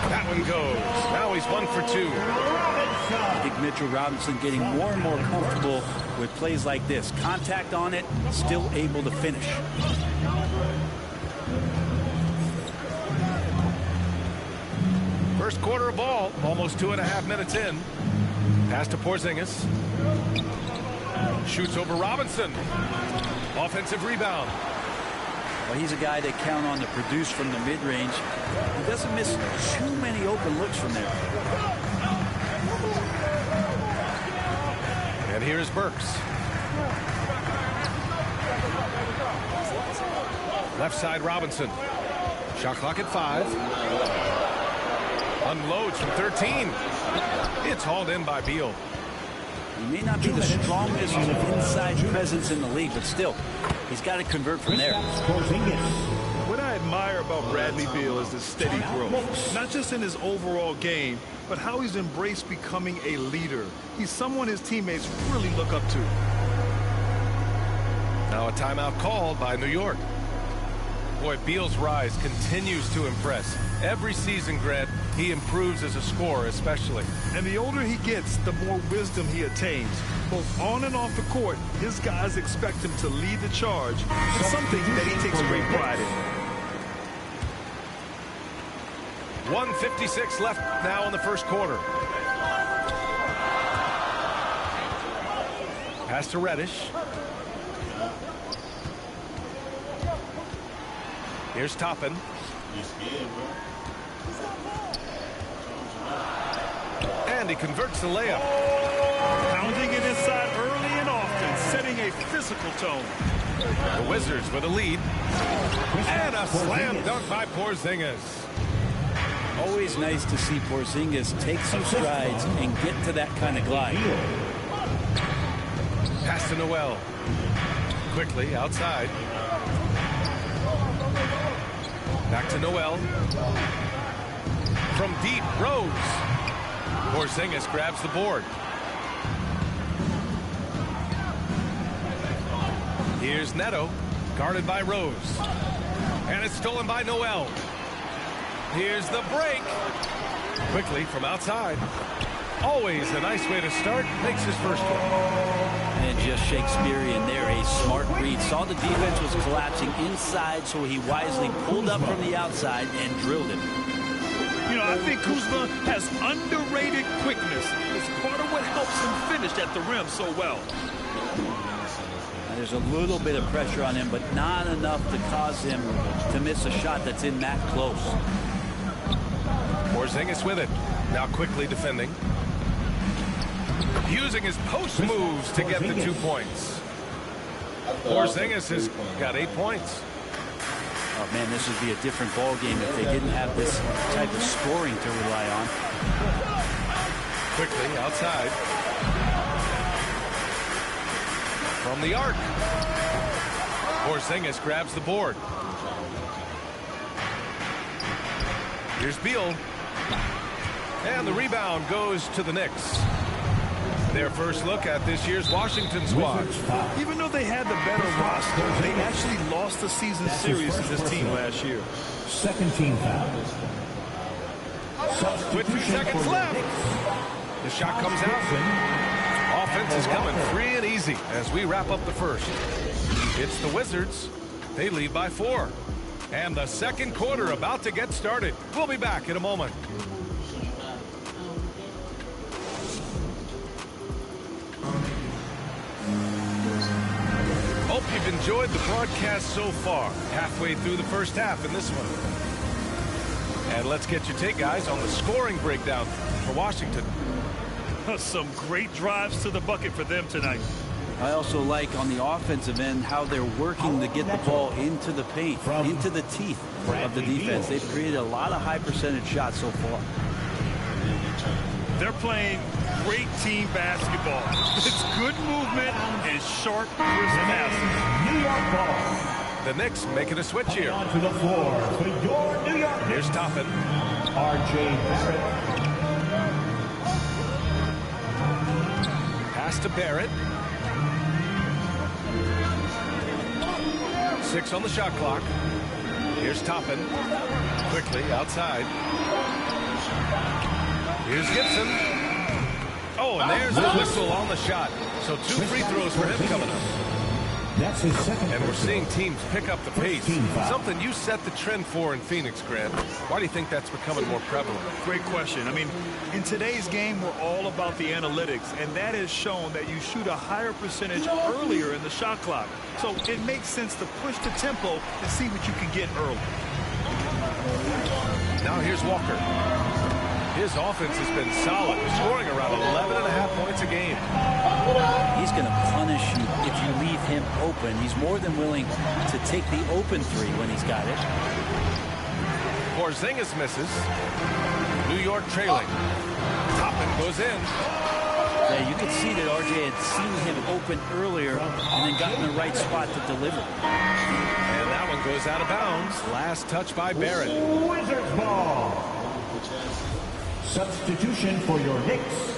That one goes. Now he's 1 for 2. I think Mitchell Robinson getting more and more comfortable with plays like this. Contact on it, still able to finish. First quarter of ball, almost 2.5 minutes in. Pass to Porzingis. Shoots over Robinson. Offensive rebound. Well, he's a guy they count on to produce from the mid-range. He doesn't miss too many open looks from there. And here's Burks. Left side Robinson. Shot clock at 5. Unloads from 13. It's hauled in by Beal. He may not be the strongest inside presence in the league, but still, he's got to convert from there. What I admire about Bradley Beal is his steady growth. Not just in his overall game, but how he's embraced becoming a leader. He's someone his teammates really look up to. Now a timeout called by New York. Boy, Beal's rise continues to impress. Every season, Grant, he improves as a scorer especially. And the older he gets, the more wisdom he attains. Both on and off the court, his guys expect him to lead the charge. It's something that he takes great pride in. 1:56 left now in the first quarter. Pass to Reddish. Here's Toppin. And he converts the layup. Pounding it inside early and often, setting a physical tone. The Wizards with a lead. And a slam dunk by Porzingis. Always nice to see Porzingis take some strides and get to that kind of glide. Pass to Noel. Quickly outside. Back to Noel. From deep, Rose. Porzingis grabs the board. Here's Neto, guarded by Rose. And it's stolen by Noel. Here's the break. Quickly from outside. Always a nice way to start. Makes his first one. And just Shakespearean there, a smart read. Saw the defense was collapsing inside, so he wisely pulled up from the outside and drilled it. You know, I think Kuzma has underrated quickness. It's part of what helps him finish at the rim so well. Now, there's a little bit of pressure on him, but not enough to cause him to miss a shot that's in that close. Porzingis with it. Now quickly defending. Using his post moves to get the 2 points. Porzingis has got 8 points. Oh, man, this would be a different ball game if they didn't have this type of scoring to rely on. Quickly outside. From the arc. Porzingis grabs the board. Here's Beal. And the rebound goes to the Knicks. Their first look at this year's Washington squad. Even though they had the better roster, they actually lost the season series to this team last year. Second team foul. With 2 seconds left. The shot comes out. Off offense is coming free and easy as we wrap up the first. It's the Wizards. They lead by 4. And the second quarter about to get started. We'll be back in a moment. Hope you've enjoyed the broadcast so far. Halfway through the first half in this one. And let's get your take, guys, on the scoring breakdown for Washington. Some great drives to the bucket for them tonight. I also like on the offensive end how they're working to get the ball into the paint, into the teeth of the defense. They've created a lot of high percentage shots so far. They're playing great team basketball. It's good movement and sharp, crisp passes. New York ball. The Knicks making a switch here. To the floor for your New York. Here's Toppin. R.J. Barrett. Pass to Barrett. 6 on the shot clock. Here's Toppin. Quickly outside. Here's Gibson. Oh, and there's the whistle on the shot. So 2 free throws for him coming up. That's his second. And we're seeing teams pick up the pace. Something you set the trend for in Phoenix, Grant. Why do you think that's becoming more prevalent? Great question. I mean, in today's game, we're all about the analytics, and that has shown that you shoot a higher percentage earlier in the shot clock. So it makes sense to push the tempo and see what you can get early. Now here's Walker. His offense has been solid, scoring around 11.5 points a game. He's going to punish you if you leave him open. He's more than willing to take the open 3 when he's got it. Porzingis misses. New York trailing. Toppin goes in. Yeah, you could see that RJ had seen him open earlier and then got in the right spot to deliver. And that one goes out of bounds. Last touch by Barrett. Wizards ball. Substitution for your Knicks.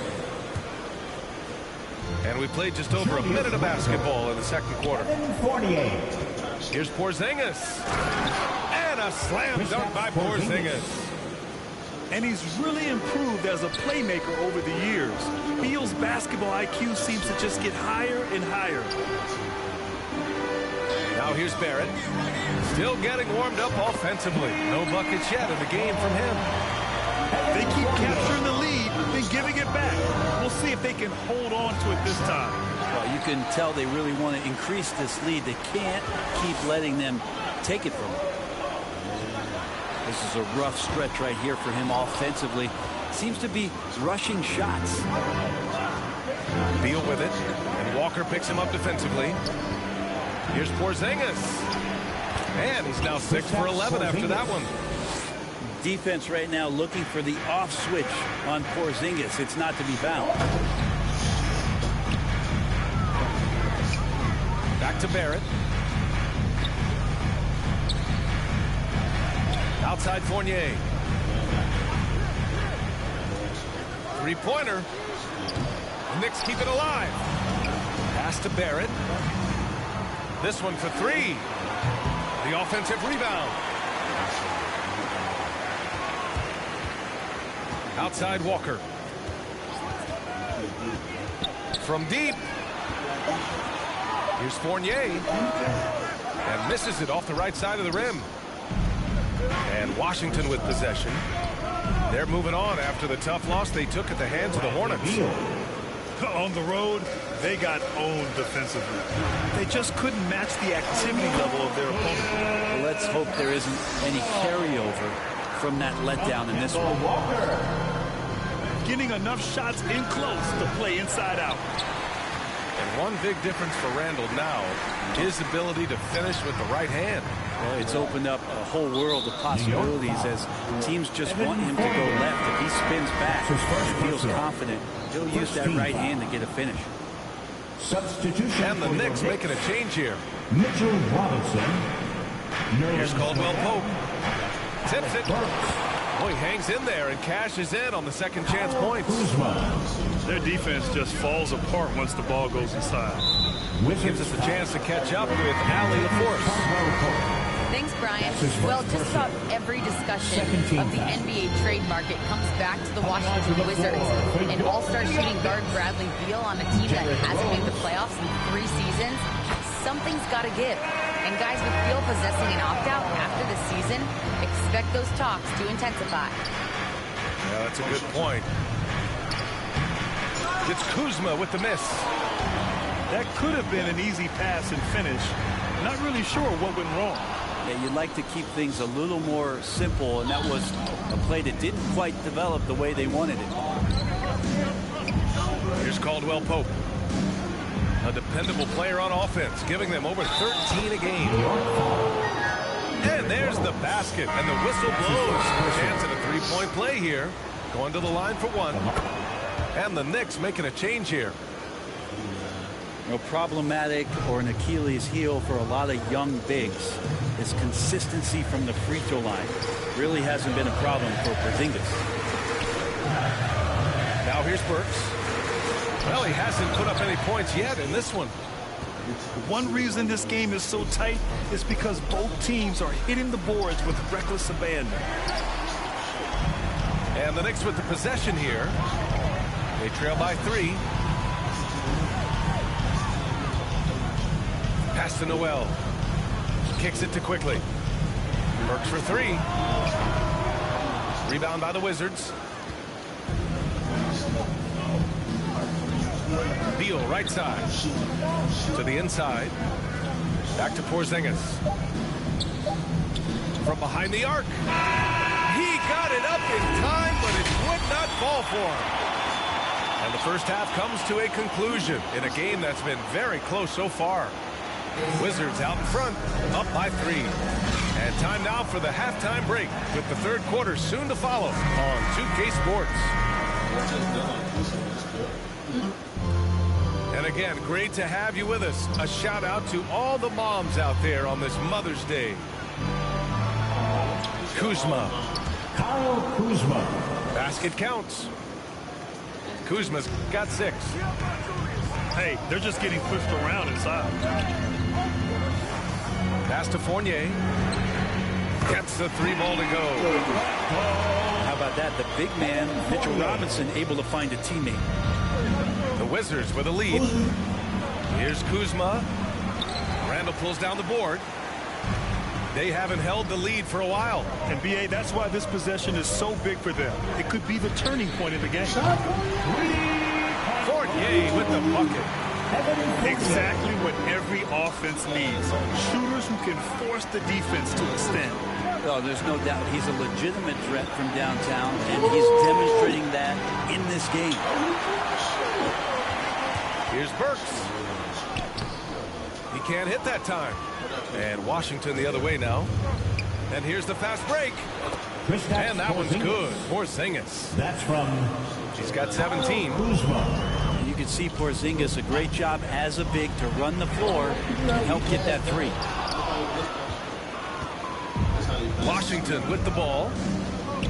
And we played just over a minute of basketball in the second quarter. 48. Here's Porzingis. And a slam dunk by Porzingis. And he's really improved as a playmaker over the years. Beal's basketball IQ seems to just get higher and higher. Now here's Barrett. Still getting warmed up offensively. No buckets yet in the game from him. They keep capturing the lead, then giving it back. We'll see if they can hold on to it this time. Well, you can tell they really want to increase this lead. They can't keep letting them take it from them. This is a rough stretch right here for him offensively. Seems to be rushing shots. Beal with it, and Walker picks him up defensively. Here's Porzingis. And he's now 6 for 11 after that one. Defense right now looking for the off switch on Porzingis. It's not to be found. Back to Barrett. Outside Fournier. 3-pointer. The Knicks keep it alive. Pass to Barrett. This one for 3. The offensive rebound. Outside Walker. From deep. Here's Fournier. And misses it off the right side of the rim. And Washington with possession. They're moving on after the tough loss they took at the hands of the Hornets. On the road, they got owned defensively. They just couldn't match the activity level of their opponent. Well, let's hope there isn't any carryover from that letdown in this one. Getting enough shots in close to play inside out. And one big difference for Randall now, his ability to finish with the right hand. Well, it's opened up a whole world of possibilities as teams just want him to go left. If he spins back, feels confident, he'll use that right hand to get a finish. Substitution. And the Knicks making a change here. Mitchell Robinson. Here's Caldwell Pope. Tips it. Oh, he hangs in there and cashes in on the second chance points. Their defense just falls apart once the ball goes inside. Gives us a chance to catch up with Allie LaForce. Thanks, Brian. Well, just about every discussion of the NBA trade market comes back to the Washington Wizards. And all-star shooting guard Bradley Beal on a team that hasn't made the playoffs in 3 seasons, something's got to give. And guys, with Beal possessing an opt-out after the season, expect those talks to intensify. Yeah, that's a good point. It's Kuzma with the miss. That could have been an easy pass and finish. Not really sure what went wrong. Yeah, you'd like to keep things a little more simple, and that was a play that didn't quite develop the way they wanted it. Here's Caldwell Pope. A dependable player on offense, giving them over 13 a game. And there's the basket, and the whistle blows. Chance at a three-point play here. Going to the line for one. And the Knicks making a change here. Problematic or an Achilles heel for a lot of young bigs is consistency from the free throw line. Really hasn't been a problem for Porzingis. Now here's Burks. Well, he hasn't put up any points yet in this one. One reason this game is so tight is because both teams are hitting the boards with reckless abandon. And the Knicks with the possession here. They trail by 3. Pass to Noel. Kicks it to Quickly. Burks for 3. Rebound by the Wizards. Beal right side. To the inside. Back to Porzingis. From behind the arc. He got it up in time, but it would not fall for him. And the first half comes to a conclusion in a game that's been very close so far. Wizards out in front, up by 3. And time now for the halftime break, with the third quarter soon to follow on 2K Sports. And again, great to have you with us. A shout out to all the moms out there on this Mother's Day. Kuzma. Kyle Kuzma. Basket counts. Kuzma's got 6. Hey, they're just getting pushed around inside. Pass to Fournier. Gets the 3 ball to go. How about that? The big man, Mitchell Robinson, able to find a teammate. The Wizards with a lead. Here's Kuzma. Randall pulls down the board. They haven't held the lead for a while. And B.A., that's why this possession is so big for them. It could be the turning point in the game. Fournier with the bucket. Exactly what every offense needs. Shooters who can force the defense to extend. Oh, there's no doubt he's a legitimate threat from downtown, and he's demonstrating that in this game. Here's Burks. He can't hit that time. And Washington the other way now. And here's the fast break. And that one's good. Porzingis. That's from... He's got 17. And you can see Porzingis, a great job as a big to run the floor and help get that 3. Washington with the ball.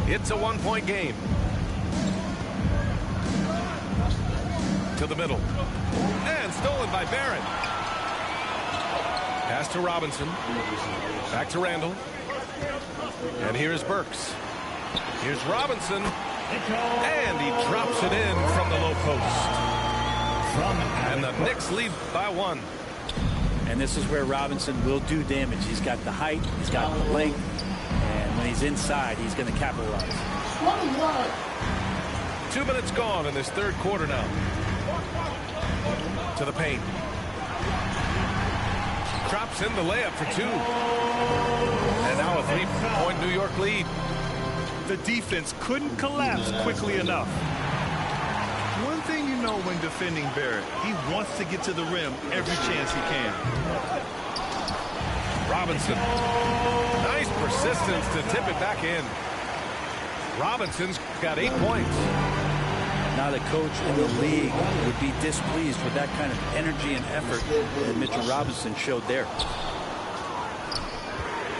It's a 1-point game. To the middle. And stolen by Barrett. Pass to Robinson. Back to Randall. And here's Burks. Here's Robinson. And he drops it in from the low post. And the Knicks lead by 1. And this is where Robinson will do damage. He's got the height, he's got the length, and when he's inside, he's going to capitalize. 2 minutes gone in this third quarter now. To the paint. Drops in the layup for 2. And now a 3-point New York lead. The defense couldn't collapse quickly enough. One thing you know when defending Barrett, he wants to get to the rim every chance he can. Robinson. Nice persistence to tip it back in. Robinson's got 8 points. Not a coach in the league would be displeased with that kind of energy and effort that Mitchell Robinson showed there.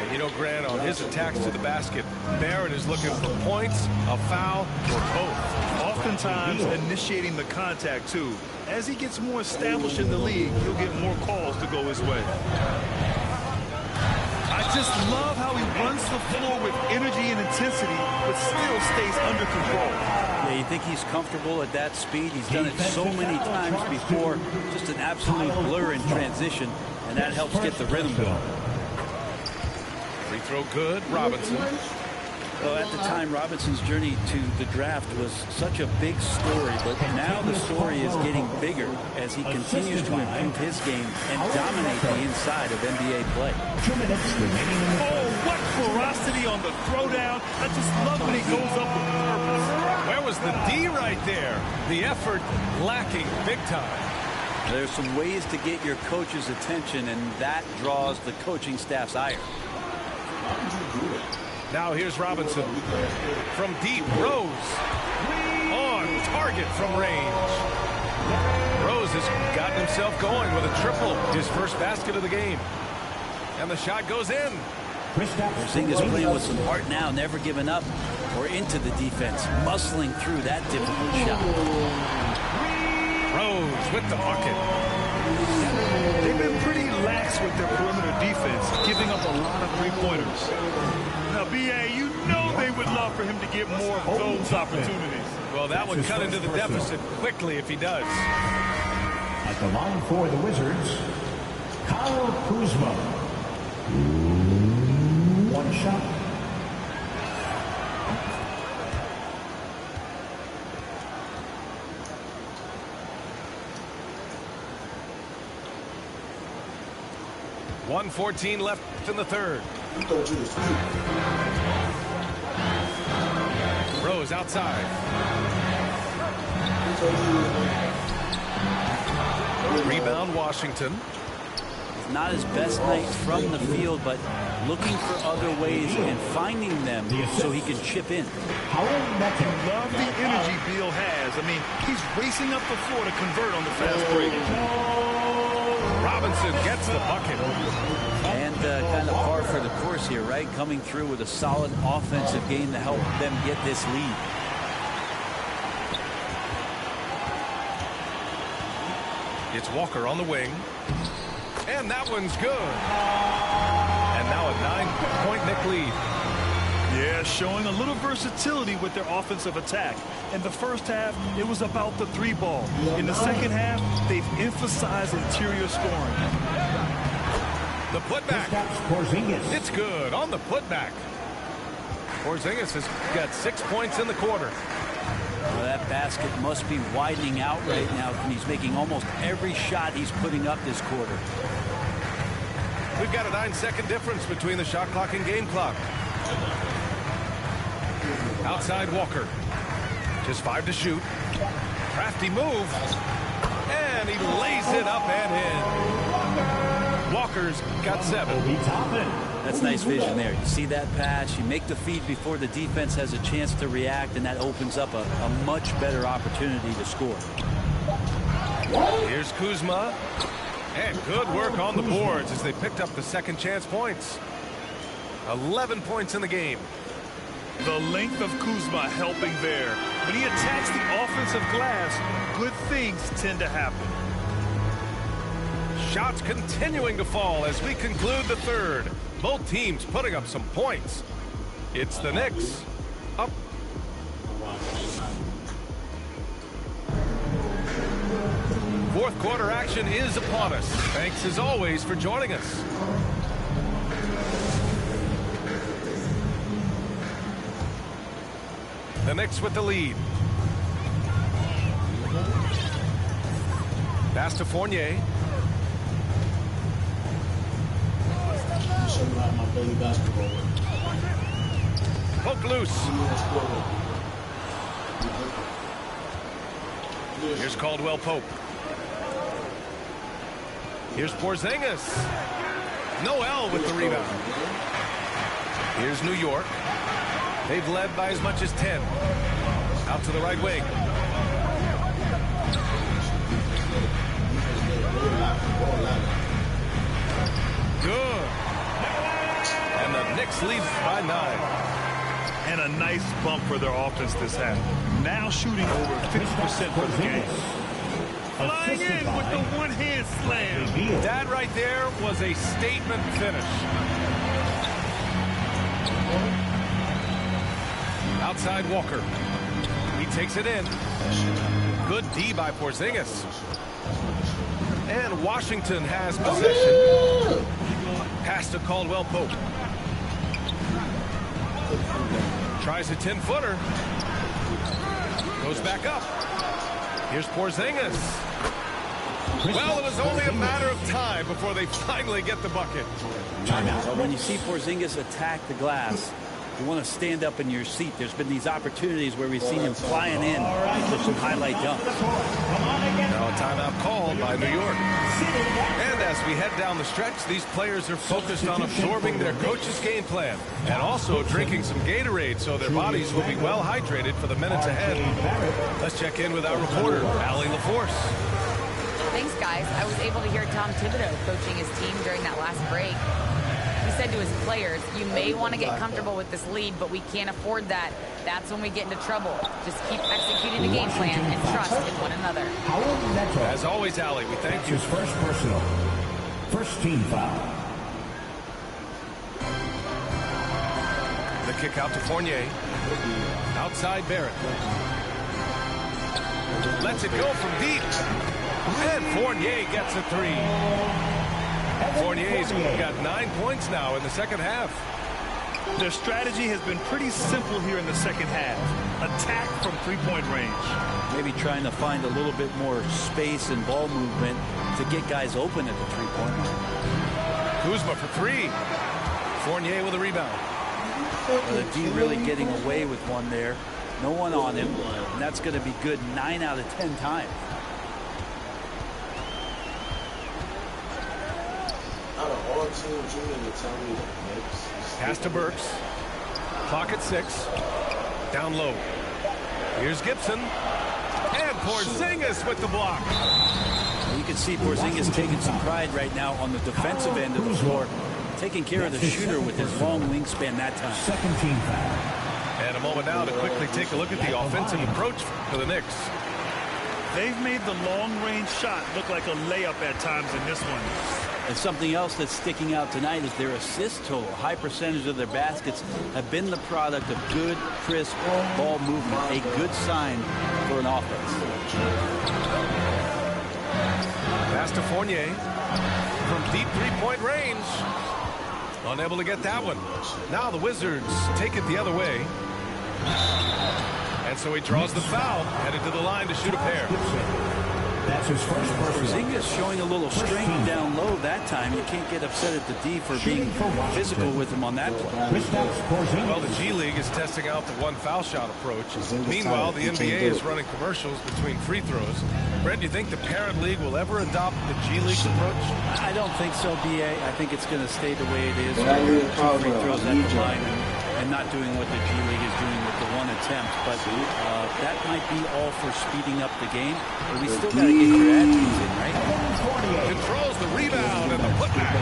And you know, Grant, on his attacks to the basket, Barrett is looking for points, a foul, or both. Oftentimes initiating the contact, too. As he gets more established in the league, he'll get more calls to go his way. I just love how he runs the floor with energy and intensity, but still stays under control. Yeah, you think he's comfortable at that speed? He's done it so many times before. Just an absolute blur in transition, and that helps get the rhythm going. Free throw good, Robinson. Well, at the time, Robinson's journey to the draft was such a big story, but now the story is getting bigger as he continues to improve his game and dominate the inside of NBA play. 2 minutes remaining in the Oh, what ferocity on the throwdown. I just love when he goes up with purpose. Where was the D right there? The effort lacking big time. There's some ways to get your coach's attention, and that draws the coaching staff's ire. Now here's Robinson. From deep, Rose. On target from range. Rose has gotten himself going with a triple. His first basket of the game. And the shot goes in. Porzingis playing with some heart now, never giving up or into the defense, muscling through that difficult shot. Rose with the bucket. They've been pretty lax with their perimeter defense, giving up a lot of three-pointers. Now, B.A., you know they would love for him to get more of those opportunities. Well, that would cut into the deficit quickly if he does. At the line for the Wizards, Kyle Kuzma. One shot. .114 left in the third. Rose outside. Rebound Washington. It's not his best night from the field, but looking for other ways and finding them so he can chip in. Love the energy Beal has. I mean, he's racing up the floor to convert on the fast break. Robinson gets the bucket. And kind of par for the course here, right? Coming through with a solid offensive game to help them get this lead. It's Walker on the wing. And that one's good. And now a 9-point Knick lead. Yeah, showing a little versatility with their offensive attack. In the first half, it was about the three ball. In the second half, they've emphasized interior scoring. The putback. It's good on the putback. Porzingis has got 6 points in the quarter. Well, that basket must be widening out right now, and he's making almost every shot he's putting up this quarter. We've got a 9-second difference between the shot clock and game clock. Outside Walker. Just 5 to shoot. Crafty move. And he lays it up and in. Walker's got 7. That's nice vision there. You see that pass, you make the feed before the defense has a chance to react, and that opens up a much better opportunity to score. Here's Kuzma. And good work on the boards as they picked up the second chance points. 11 points in the game. The length of Kuzma helping there. When he attacks the offensive glass, good things tend to happen. Shots continuing to fall as we conclude the third. Both teams putting up some points. It's the Knicks up. Fourth quarter action is upon us. Thanks as always for joining us. The Knicks with the lead. Pass to Fournier. Poke loose. Here's Caldwell Pope. Here's Porzingis. Noel with the rebound. Here's New York. They've led by as much as 10. Out to the right wing. Good. And the Knicks lead by 9. And a nice bump for their offense this half. Now shooting over 50% for the game. Flying in with the one-hand slam. That right there was a statement finish. Outside Walker. He takes it in. Good D by Porzingis. And Washington has possession. Pass to Caldwell Pope. Tries a 10-footer. Goes back up. Here's Porzingis. Well, it was only a matter of time before they finally get the bucket. Well, when you see Porzingis attack the glass, you want to stand up in your seat. There's been these opportunities where we've seen him flying in for some highlight dunks. Now a timeout called by New York. And as we head down the stretch, these players are focused on absorbing their coach's game plan and also drinking some Gatorade so their bodies will be well hydrated for the minutes ahead. Let's check in with our reporter, Allie LaForce. Thanks, guys. I was able to hear Tom Thibodeau coaching his team during that last break. He said to his players, you may want to get comfortable with this lead, but we can't afford that. That's when we get into trouble. Just keep executing the game plan and trust in one another. As always, Allie, we thank you. His first personal. First team foul. The kick out to Fournier. Outside Barrett. Lets it go from deep. And Fournier gets a three. Fournier's got 9 points now in the second half. Their strategy has been pretty simple here in the second half. Attack from three-point range. Maybe trying to find a little bit more space and ball movement to get guys open at the three-point line. Kuzma for three. Fournier with a rebound. Well, the D really getting away with one there. No one on him. And that's going to be good 9 out of 10 times. Pass to Burks. Clock at 6. Down low. Here's Gibson. And Porzingis with the block. You can see Porzingis taking some pride right now on the defensive end of the floor, taking care of the shooter with his long wingspan that time. Second team foul. And a moment now to quickly take a look at the offensive approach for the Knicks. They've made the long-range shot look like a layup at times in this one. And something else that's sticking out tonight is their assist total. A high percentage of their baskets have been the product of good, crisp ball movement. A good sign for an offense. Pass to Fournier from deep three-point range. Unable to get that one. Now the Wizards take it the other way. And so he draws the foul, headed to the line to shoot a pair. That's his first personal. Porzingis showing a little strength down low that time. You can't get upset at the D for being physical with him on that play. Well, the G League is testing out the one foul shot approach. Meanwhile, the NBA is running commercials between free throws. Brent, do you think the parent league will ever adopt the G League's approach? I don't think so, BA. I think it's going to stay the way it is. Free throws at the line and not doing what the G League is doing with the one attempt. But that might be all for speeding up the game. But we still got to get your athletes in, right? Controls the rebound and the putback.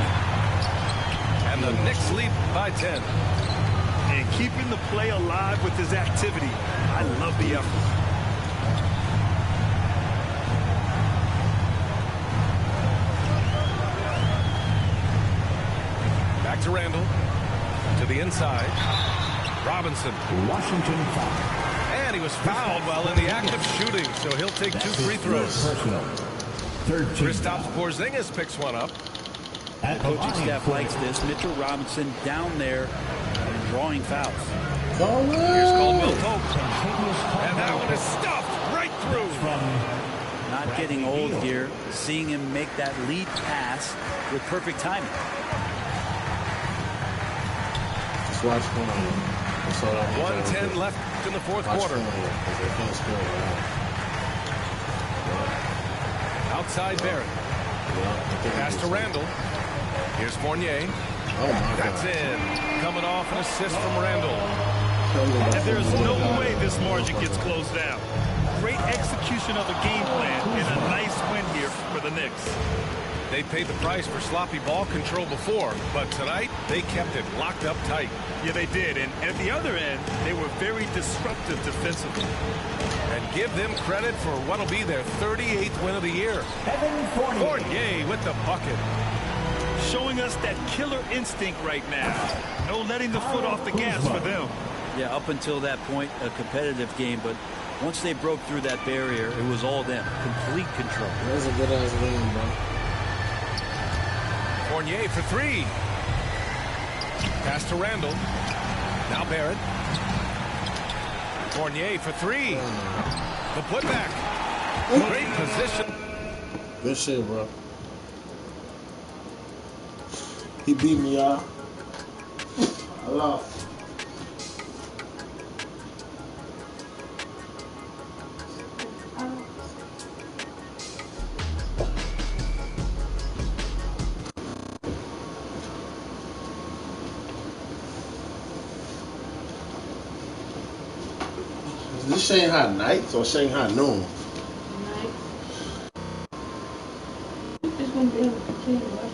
And the Knicks lead by 10. And keeping the play alive with his activity. I love the effort. Back to Randall. To the inside. Robinson. Washington foul. And he was fouled while in the act of shooting, so he'll take 2 free throws. Kristaps Porzingis picks one up. The coaching staff likes this. Mitchell Robinson down there and drawing fouls. Here's Caldwell Pope. And that one is stuffed right through. Not getting old here. Seeing him make that lead pass with perfect timing. 1:10 left in the fourth quarter. Outside Barrett. Pass to Randall. Here's Fournier. That's in. Coming off an assist from Randall. And there's no way this margin gets closed down. Great execution of the game plan and a nice win here for the Knicks. They paid the price for sloppy ball control before, but tonight they kept it locked up tight. Yeah, they did. And at the other end, they were very disruptive defensively. And give them credit for what'll be their 38th win of the year. Fournier with the bucket. Showing us that killer instinct right now. No letting the foot off the gas for them. Yeah, up until that point, a competitive game, but once they broke through that barrier, it was all them. Complete control. That was a good-ass game, bro. Fournier for three. Pass to Randall. Now Barrett. Fournier for three. The putback. Great position. Good shit, bro. He beat me, y'all. I lost. Is this Shanghai nights or Shanghai noon? It's gonna be able to continue.